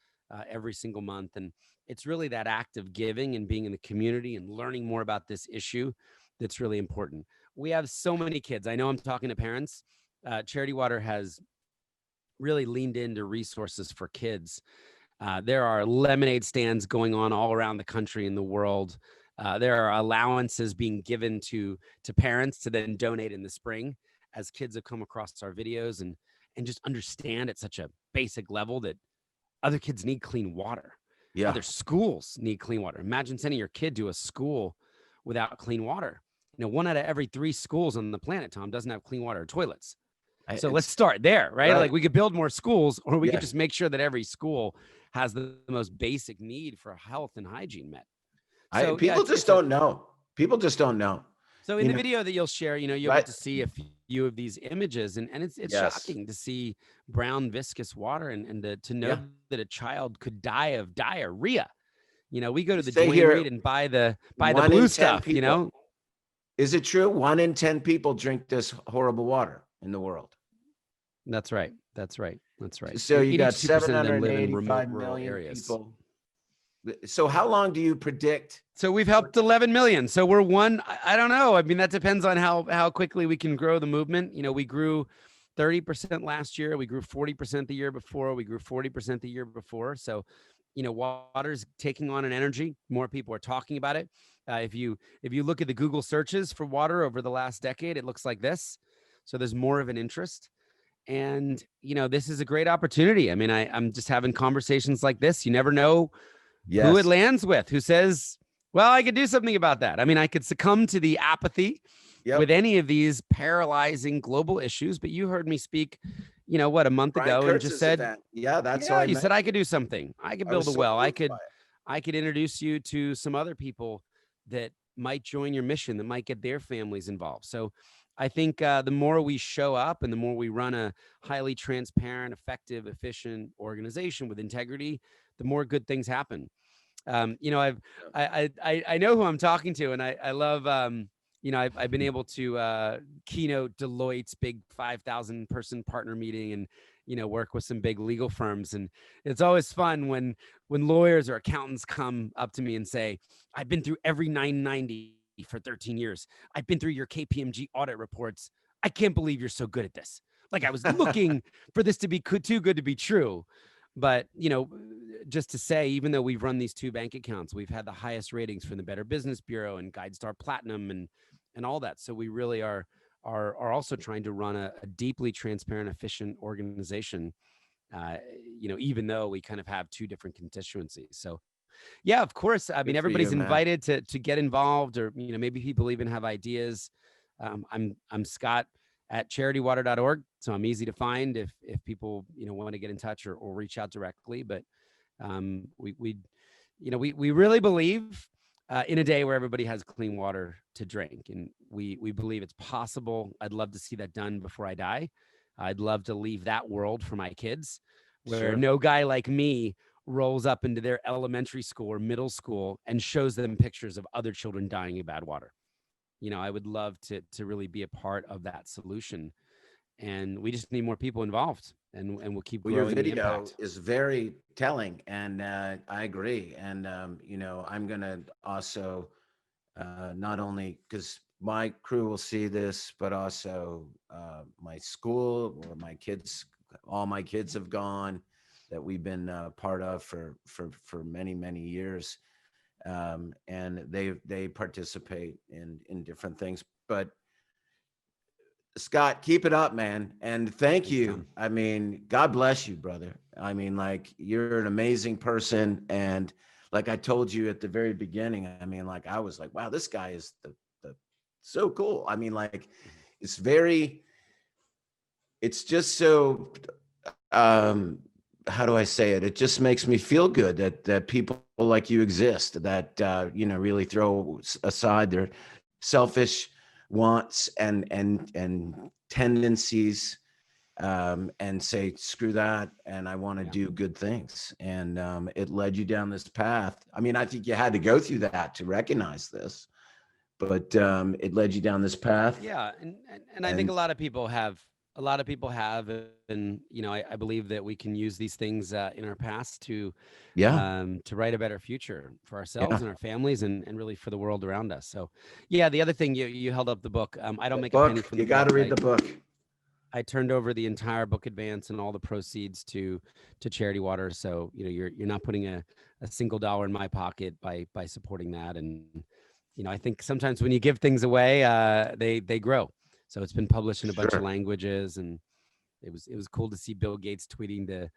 every single month, and it's really that act of giving and being in the community and learning more about this issue that's really important. We have so many kids. I know I'm talking to parents. Charity Water has really leaned into resources for kids. There are lemonade stands going on all around the country and the world. There are allowances being given to parents to then donate in the spring as kids have come across our videos and just understand at such a basic level that other kids need clean water. Yeah. Other schools need clean water. Imagine sending your kid to a school without clean water. One out of every 3 schools on the planet, Tom, doesn't have clean water or toilets. So let's start there, right? Like we could build more schools, or we could just make sure that every school has the most basic need for health and hygiene met. So people just don't know. People just don't know. So in the video that you'll share, you'll get to see a few of these images, and it's shocking to see brown viscous water and to know that a child could die of diarrhea. We go to the Dwayne Reed and buy the blue stuff. Is it true? 1 in 10 people drink this horrible water in the world. That's right. That's right. That's right. So you got 785 rural million areas. people. So how long do you predict? So we've helped 11 million. So we're one. I don't know. I mean, that depends on how quickly we can grow the movement. We grew 30% last year. We grew 40% the year before. We grew 40% the year before. So, water's taking on an energy. More people are talking about it. If you look at the Google searches for water over the last decade, it looks like this. So there's more of an interest. And, this is a great opportunity. I mean, I'm just having conversations like this. You never know who it lands with, who says, well, I could do something about that. I mean, I could succumb to the apathy with any of these paralyzing global issues. But you heard me speak, a month ago and just said, that's all you said I could do something. I could build a well. I could introduce you to some other people that might join your mission, that might get their families involved. So I think the more we show up and the more we run a highly transparent, effective, efficient organization with integrity, the more good things happen. I know who I'm talking to, and I love, I've been able to keynote Deloitte's big 5,000 person partner meeting and, work with some big legal firms. And it's always fun when lawyers or accountants come up to me and say, I've been through every 990 for 13 years. I've been through your KPMG audit reports. I can't believe you're so good at this. Like I was looking for this to be too good to be true. But, just to say, even though we've run these 2 bank accounts, we've had the highest ratings from the Better Business Bureau and GuideStar Platinum and all that. So we really are also trying to run a deeply transparent, efficient organization, even though we kind of have 2 different constituencies. So yeah, of course. I mean, everybody's invited to get involved, or, maybe people even have ideas. I'm Scott at charitywater.org. So I'm easy to find if people, want to get in touch or reach out directly. But we really believe in a day where everybody has clean water to drink. And we believe it's possible. I'd love to see that done before I die. I'd love to leave that world for my kids where no guy like me rolls up into their elementary school or middle school and shows them pictures of other children dying of bad water. I would love to really be a part of that solution, and we just need more people involved, and we'll keep growing. Your video the impact. is very telling, and I agree. And I'm gonna also not only because my crew will see this, but also my school where all my kids have gone, that we've been part of for many, many years. And they participate in different things. But Scott, keep it up, man. And thank Thanks, you. Tom. I mean, God bless you, brother. I mean, like, you're an amazing person. And like I told you at the very beginning, I mean, like, I was like, wow, this guy is the so cool. I mean, like, it's it's just so, how do I say it? It just makes me feel good that people like you exist, that, really throw aside their selfish wants and tendencies, and say, screw that. And I want to Yeah. do good things. And it led you down this path. I mean, I think you had to go through that to recognize this, but it led you down this path. Yeah, and I think a lot of people have, and I believe that we can use these things in our past Yeah, to write a better future for yeah. ourselves and our families, and really for the world around us. So, yeah, the other thing, you held up the book. I don't The make a penny book, from you the got book. to read the book. I turned over the entire book advance and all the proceeds to Charity Water. So you're not putting a single dollar in my pocket by supporting that. And I think sometimes when you give things away, they grow. So it's been published in a bunch of Sure. languages, and it was cool to see Bill Gates tweeting to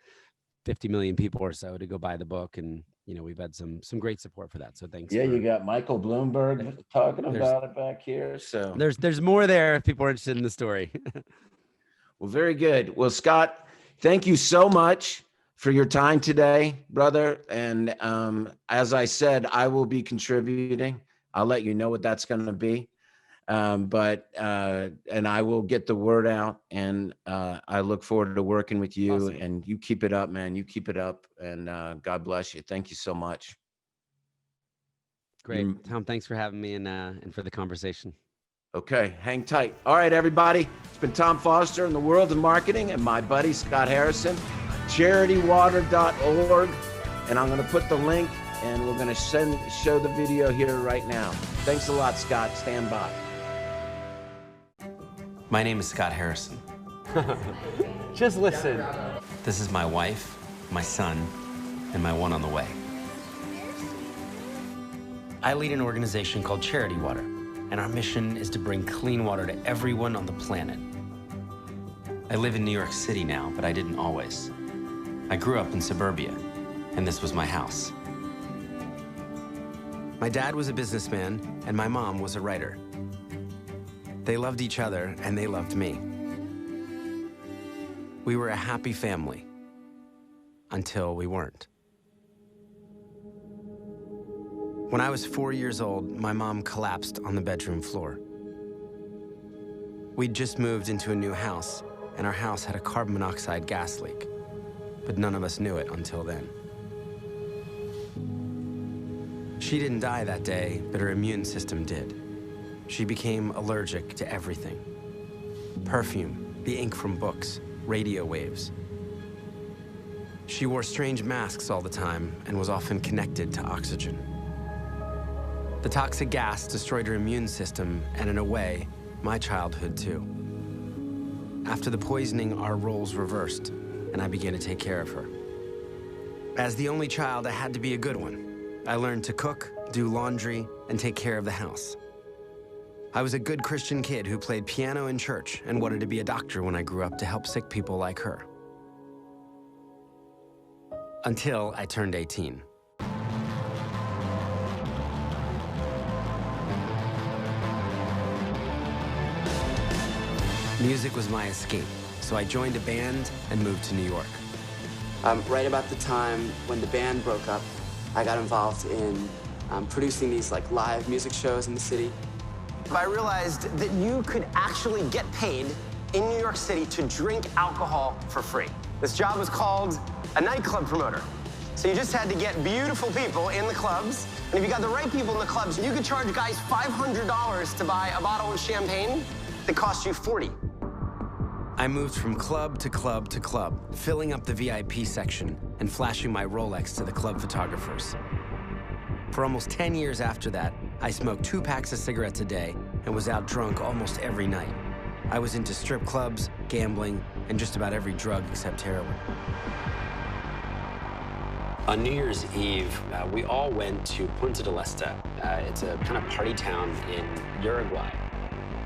50 million people or so to go buy the book. And we've had some great support for that. So thanks Yeah, you for got Michael Bloomberg talking there's about it back here. So, there's more there if people are interested in the story. well, very good. Well, Scott, thank you so much for your time today, brother. And as I said, I will be contributing. I'll let you know what that's going to be. And I will get the word out. And I look forward to working with you. Awesome. And you keep it up, man. You keep it up. And God bless you. Thank you so much. Great. Tom, thanks for having me and for the conversation. Okay, hang tight. All right, everybody. It's been Tom Foster in the world of marketing and my buddy Scott Harrison, charitywater.org. And I'm going to put the link, and we're going to show the video here right now. Thanks a lot, Scott. Stand by. My name is Scott Harrison. Just listen. This is my wife, my son, and my one on the way. I lead an organization called Charity Water, and our mission is to bring clean water to everyone on the planet. I live in New York City now, but I didn't always. I grew up in suburbia, and this was my house. My dad was a businessman, and my mom was a writer. They loved each other, and they loved me. We were a happy family, until we weren't. When I was 4 years old, my mom collapsed on the bedroom floor. We'd just moved into a new house, and our house had a carbon monoxide gas leak, but none of us knew it until then. She didn't die that day, but her immune system did. She became allergic to everything. Perfume, the ink from books, radio waves. She wore strange masks all the time and was often connected to oxygen. The toxic gas destroyed her immune system, and in a way, my childhood too. After the poisoning, our roles reversed, and I began to take care of her. As the only child, I had to be a good one. I learned to cook, do laundry, and take care of the house. I was a good Christian kid who played piano in church and wanted to be a doctor when I grew up to help sick people like her. Until I turned 18. Music was my escape, so I joined a band and moved to New York. Right about the time when the band broke up, I got involved in producing these live music shows in the city. I realized that you could actually get paid in New York City to drink alcohol for free. This job was called a nightclub promoter. So you just had to get beautiful people in the clubs, and if you got the right people in the clubs, you could charge guys $500 to buy a bottle of champagne that cost you $40. I moved from club to club to club, filling up the VIP section and flashing my Rolex to the club photographers. For almost 10 years after that, I smoked 2 packs of cigarettes a day and was out drunk almost every night. I was into strip clubs, gambling, and just about every drug except heroin. On New Year's Eve, we all went to Punta del Este. It's a kind of party town in Uruguay.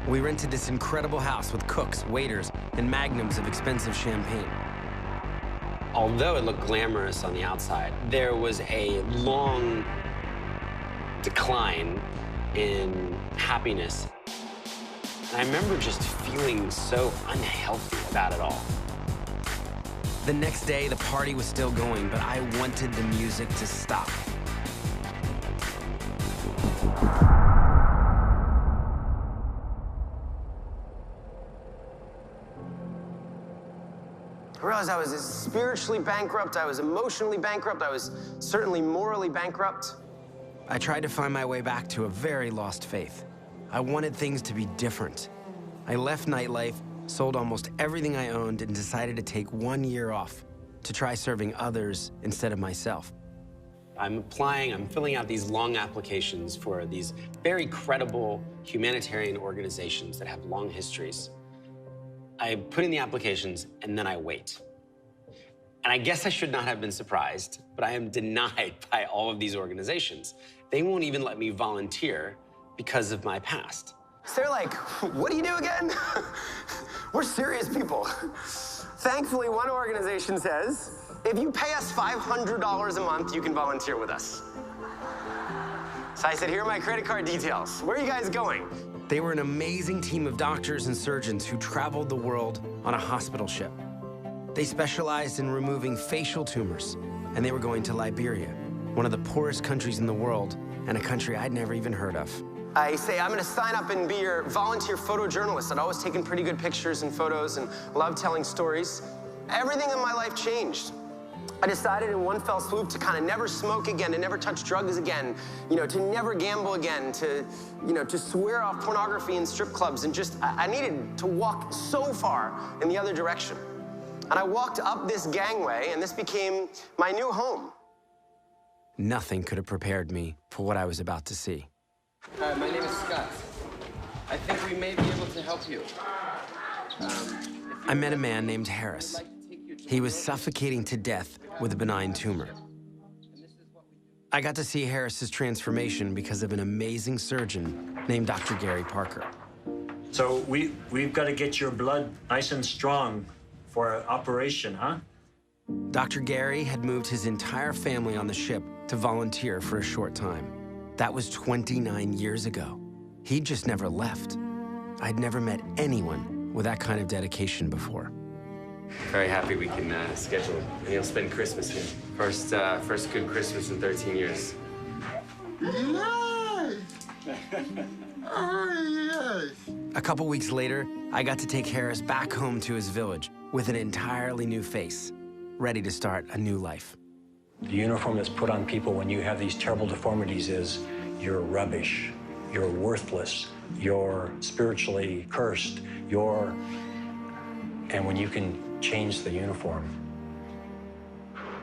We rented this incredible house with cooks, waiters, and magnums of expensive champagne. Although it looked glamorous on the outside, there was a long decline in happiness. And I remember just feeling so unhealthy about it all. The next day, the party was still going, but I wanted the music to stop. I realized I was spiritually bankrupt, I was emotionally bankrupt, I was certainly morally bankrupt. I tried to find my way back to a very lost faith. I wanted things to be different. I left nightlife, sold almost everything I owned, and decided to take 1 year off to try serving others instead of myself. I'm filling out these long applications for these very credible humanitarian organizations that have long histories. I put in the applications, and then I wait. And I guess I should not have been surprised, but I am denied by all of these organizations. They won't even let me volunteer because of my past. So they're like, what do you do again? We're serious people. Thankfully, one organization says, if you pay us $500 a month, you can volunteer with us. So I said, here are my credit card details. Where are you guys going? They were an amazing team of doctors and surgeons who traveled the world on a hospital ship. They specialized in removing facial tumors, and they were going to Liberia, one of the poorest countries in the world, and a country I'd never even heard of. I say, I'm gonna sign up and be your volunteer photojournalist. I'd always taken pretty good pictures and photos and loved telling stories. Everything in my life changed. I decided in one fell swoop to kind of never smoke again, to never touch drugs again, to never gamble again, to swear off pornography and strip clubs, and I needed to walk so far in the other direction. And I walked up this gangway, and this became my new home. Nothing could have prepared me for what I was about to see. Hi, my name is Scott. I think we may be able to help you. I met a man named Harris. He was suffocating to death with a benign tumor. I got to see Harris's transformation because of an amazing surgeon named Dr. Gary Parker. So we've got to get your blood nice and strong for an operation, huh? Dr. Gary had moved his entire family on the ship to volunteer for a short time. That was 29 years ago. He'd just never left. I'd never met anyone with that kind of dedication before. Very happy we can schedule it. And you'll spend Christmas here. First good Christmas in 13 years. A couple weeks later, I got to take Harris back home to his village with an entirely new face, ready to start a new life. The uniform that's put on people when you have these terrible deformities is you're rubbish, you're worthless, you're spiritually cursed, and when you can change the uniform,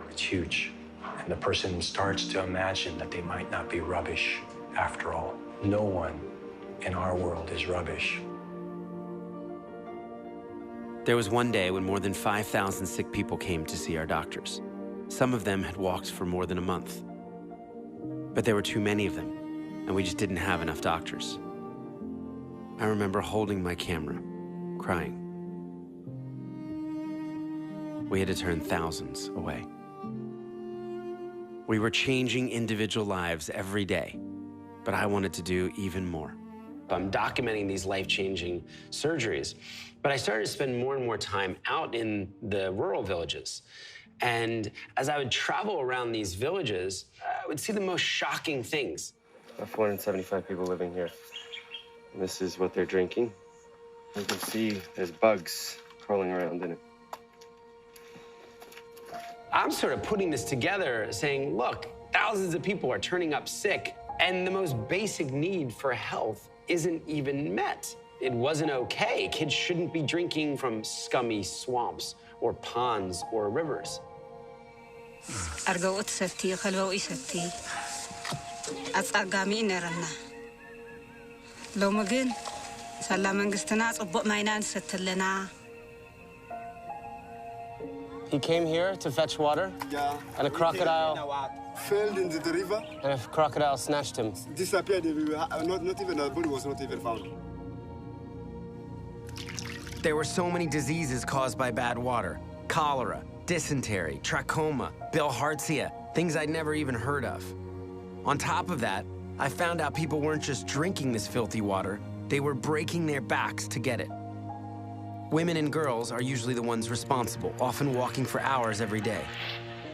it's huge. And the person starts to imagine that they might not be rubbish after all. No one in our world is rubbish. There was one day when more than 5,000 sick people came to see our doctors. Some of them had walked for more than a month. But there were too many of them, and we just didn't have enough doctors. I remember holding my camera, crying. We had to turn thousands away. We were changing individual lives every day, but I wanted to do even more. I'm documenting these life-changing surgeries, but I started to spend more and more time out in the rural villages. And as I would travel around these villages, I would see the most shocking things. 475 people living here. And this is what they're drinking. You can see there's bugs crawling around in it. I'm sort of putting this together saying, look, thousands of people are turning up sick, and the most basic need for health isn't even met. It wasn't okay. Kids shouldn't be drinking from scummy swamps or ponds or rivers. He came here to fetch water, and a crocodile fell into the river. And a crocodile snatched him. Disappeared everywhere. Not even a body was not even found. There were so many diseases caused by bad water: cholera, dysentery, trachoma, bilharzia, things I'd never even heard of. On top of that, I found out people weren't just drinking this filthy water, they were breaking their backs to get it. Women and girls are usually the ones responsible, often walking for hours every day.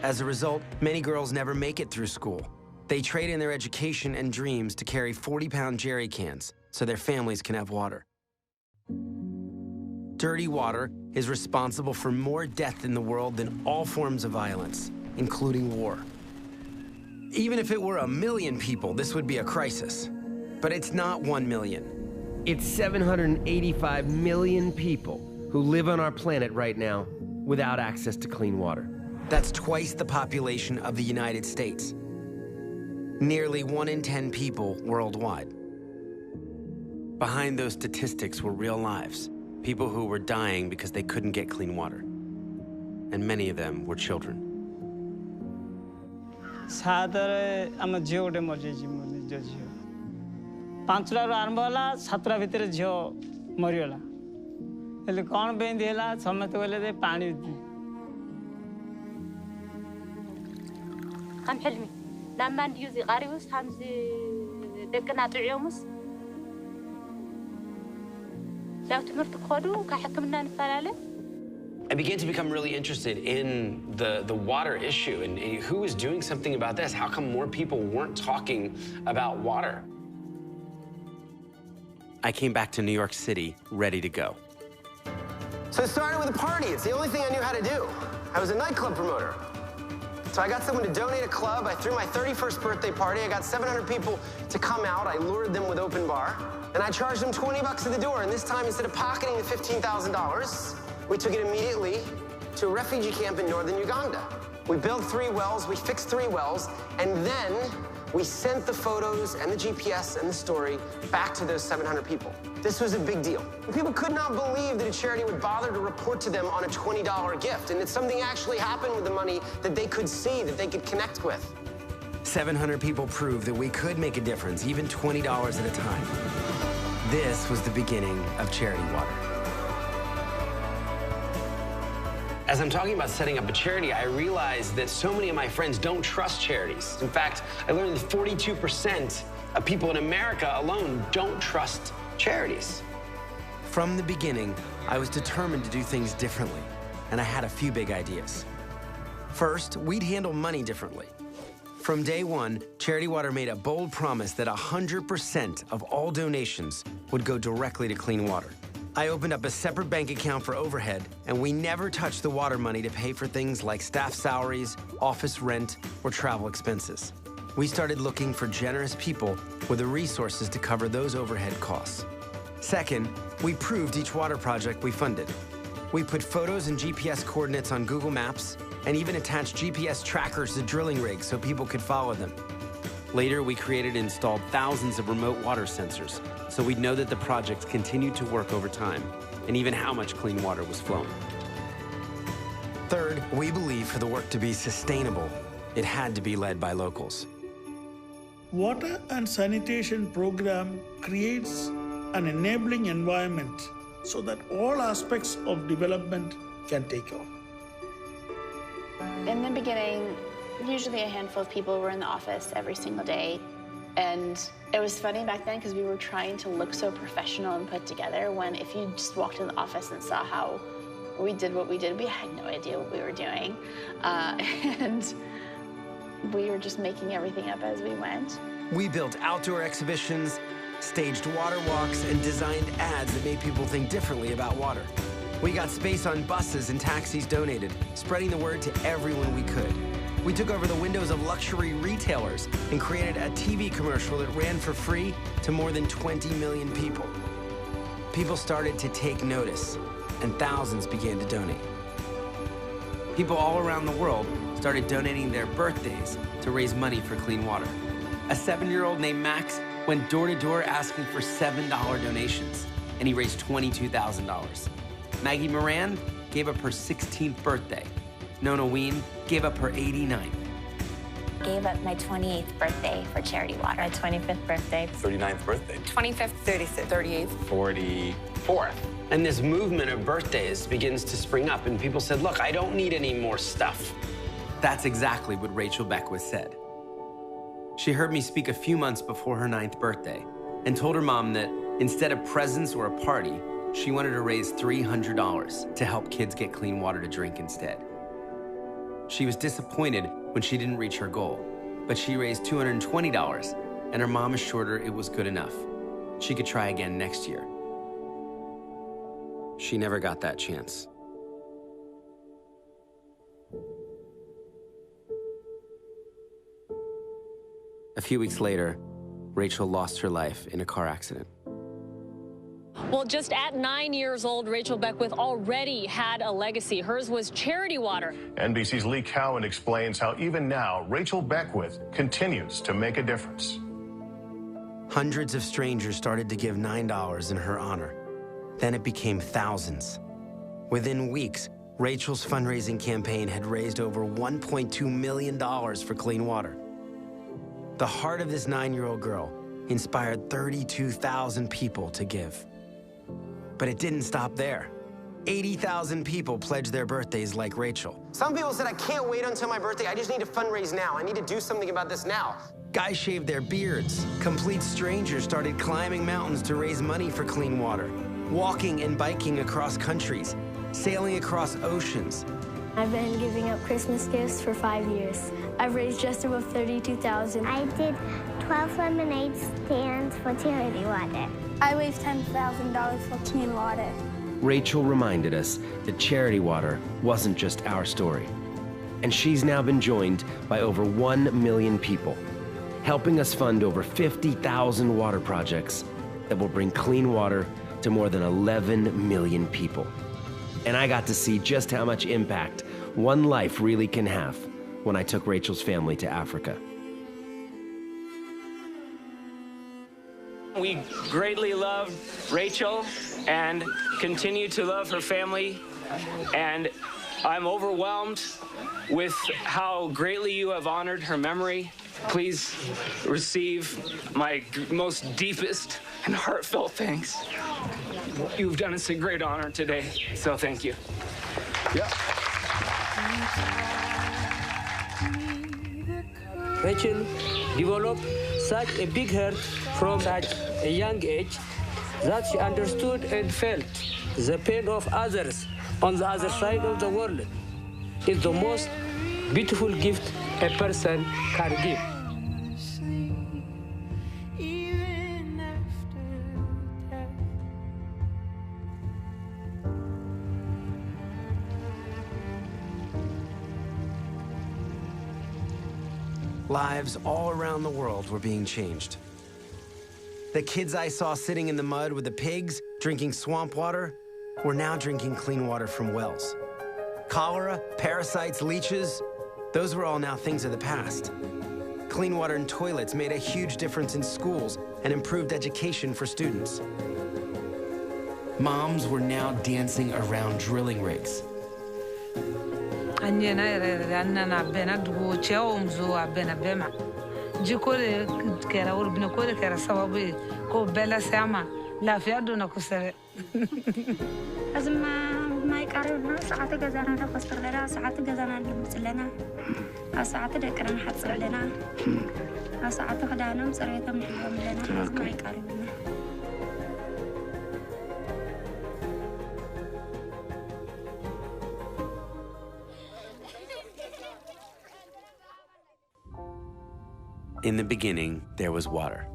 As a result, many girls never make it through school. They trade in their education and dreams to carry 40-pound jerry cans so their families can have water. Dirty water is responsible for more death in the world than all forms of violence, including war. Even if it were 1 million people, this would be a crisis. But it's not 1 million. It's 785 million people who live on our planet right now without access to clean water. That's twice the population of the United States. Nearly 1 in 10 people worldwide. Behind those statistics were real lives, people who were dying because they couldn't get clean water. And many of them were children. Sadre आम झील गोटे मरीजी मो निज झील 5टारू आरंभ होला 7टा भितर झील मरीगला हेले कौन बेंदी है समस्त कहले पानी كم حلمي لما نديوزي غاريوس همزي دقنا طعيومس لو تمرت خدو كحكمنا نفلاله I began to become really interested in the water issue and who was doing something about this. How come more people weren't talking about water? I came back to New York City ready to go. So it started with a party. It's the only thing I knew how to do. I was a nightclub promoter. So I got someone to donate a club. I threw my 31st birthday party. I got 700 people to come out. I lured them with open bar. And I charged them $20 at the door. And this time, instead of pocketing the $15,000, we took it immediately to a refugee camp in northern Uganda. We built 3 wells, we fixed 3 wells, and then we sent the photos and the GPS and the story back to those 700 people. This was a big deal. People could not believe that a charity would bother to report to them on a $20 gift, and that something actually happened with the money that they could see, that they could connect with. 700 people proved that we could make a difference, even $20 at a time. This was the beginning of Charity Water. As I'm talking about setting up a charity, I realized that so many of my friends don't trust charities. In fact, I learned that 42% of people in America alone don't trust charities. From the beginning, I was determined to do things differently, and I had a few big ideas. First, we'd handle money differently. From day one, Charity Water made a bold promise that 100% of all donations would go directly to clean water. I opened up a separate bank account for overhead, and we never touched the water money to pay for things like staff salaries, office rent, or travel expenses. We started looking for generous people with the resources to cover those overhead costs. Second, we proved each water project we funded. We put photos and GPS coordinates on Google Maps and even attached GPS trackers to drilling rigs so people could follow them. Later, we created and installed thousands of remote water sensors, so we'd know that the project continued to work over time, and even how much clean water was flowing. Third, we believe for the work to be sustainable, it had to be led by locals. Water and sanitation program creates an enabling environment so that all aspects of development can take off. In the beginning, usually a handful of people were in the office every single day. And it was funny back then because we were trying to look so professional and put together when if you just walked in the office and saw how we did what we did, we had no idea what we were doing. And we were just making everything up as we went. We built outdoor exhibitions, staged water walks, and designed ads that made people think differently about water. We got space on buses and taxis donated, spreading the word to everyone we could. We took over the windows of luxury retailers and created a TV commercial that ran for free to more than 20 million people. People started to take notice, and thousands began to donate. People all around the world started donating their birthdays to raise money for clean water. A 7-year-old named Max went door to door asking for $7 donations, and he raised $22,000. Maggie Moran gave up her 16th birthday. Nona Ween gave up her 89th. Gave up my 28th birthday for Charity Water. My 25th birthday. 39th birthday. 25th. 36th. 38th. 44th. And this movement of birthdays begins to spring up, and people said, look, I don't need any more stuff. That's exactly what Rachel Beckwith said. She heard me speak a few months before her 9th birthday and told her mom that instead of presents or a party, she wanted to raise $300 to help kids get clean water to drink instead. She was disappointed when she didn't reach her goal, but she raised $220, and her mom assured her it was good enough. She could try again next year. She never got that chance. A few weeks later, Rachel lost her life in a car accident. Well, just at 9 years old, Rachel Beckwith already had a legacy. Hers was charity water. NBC's Lee Cowan explains how even now, Rachel Beckwith continues to make a difference. Hundreds of strangers started to give $9 in her honor. Then it became thousands. Within weeks, Rachel's fundraising campaign had raised over $1.2 million for clean water. The heart of this 9-year-old girl inspired 32,000 people to give. But it didn't stop there. 80,000 people pledged their birthdays like Rachel. Some people said, I can't wait until my birthday. I just need to fundraise now. I need to do something about this now. Guys shaved their beards. Complete strangers started climbing mountains to raise money for clean water, walking and biking across countries, sailing across oceans. I've been giving up Christmas gifts for 5 years. I've raised just above $32,000. I did 12 lemonade stands for charity water. I raised $10,000 for clean water. Rachel reminded us that charity water wasn't just our story. And she's now been joined by over 1 million people, helping us fund over 50,000 water projects that will bring clean water to more than 11 million people. And I got to see just how much impact one life really can have when I took Rachel's family to Africa. We greatly love Rachel and continue to love her family, and I'm overwhelmed with how greatly you have honored her memory. Please receive my most deepest and heartfelt thanks. You've done us a great honor today, so thank you. Yeah. Rachel developed such a big heart from such a young age that she understood and felt the pain of others on the other side of the world. It's the most beautiful gift a person can give. Lives all around the world were being changed. The kids I saw sitting in the mud with the pigs, drinking swamp water, were now drinking clean water from wells. Cholera, parasites, leeches, those were all now things of the past. Clean water and toilets made a huge difference in schools and improved education for students. Moms were now dancing around drilling rigs. In the beginning, there was water.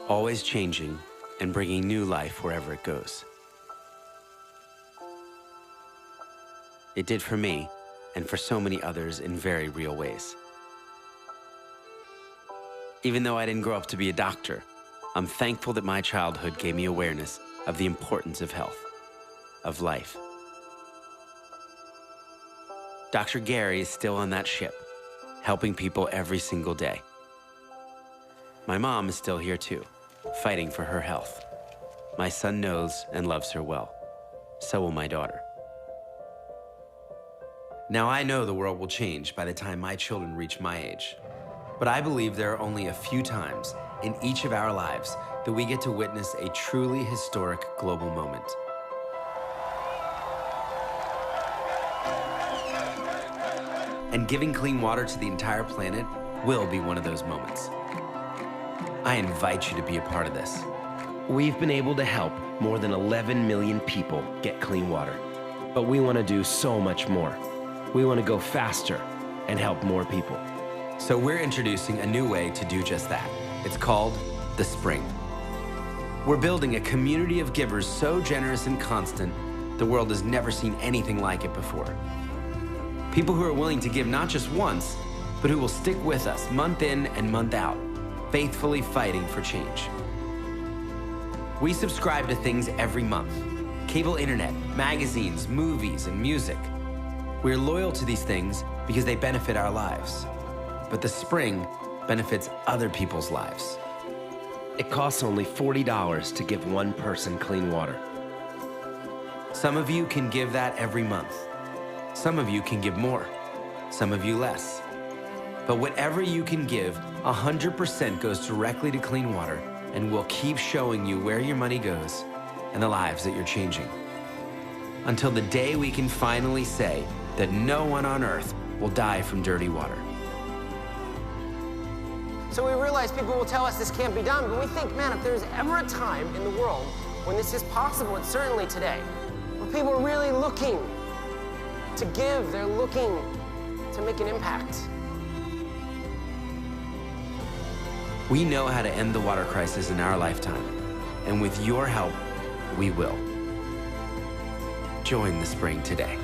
Always changing and bringing new life wherever it goes. It did for me and for so many others in very real ways. Even though I didn't grow up to be a doctor, I'm thankful that my childhood gave me awareness of the importance of health, of life. Dr. Gary is still on that ship, helping people every single day. My mom is still here too, fighting for her health. My son knows and loves her well. So will my daughter. Now I know the world will change by the time my children reach my age, but I believe there are only a few times in each of our lives that we get to witness a truly historic global moment. And giving clean water to the entire planet will be one of those moments. I invite you to be a part of this. We've been able to help more than 11 million people get clean water, but we want to do so much more. We want to go faster and help more people. So we're introducing a new way to do just that. It's called the Spring. We're building a community of givers so generous and constant, the world has never seen anything like it before. People who are willing to give not just once, but who will stick with us month in and month out, faithfully fighting for change. We subscribe to things every month: cable internet, magazines, movies, and music. We're loyal to these things because they benefit our lives. But the Spring benefits other people's lives. It costs only $40 to give one person clean water. Some of you can give that every month. Some of you can give more, some of you less. But whatever you can give, 100% goes directly to clean water, and we'll keep showing you where your money goes and the lives that you're changing. Until the day we can finally say that no one on earth will die from dirty water. So we realize people will tell us this can't be done, but we think, man, if there's ever a time in the world when this is possible, it's certainly today, where people are really looking to give, they're looking to make an impact. We know how to end the water crisis in our lifetime, and with your help, we will. Join the Spring today.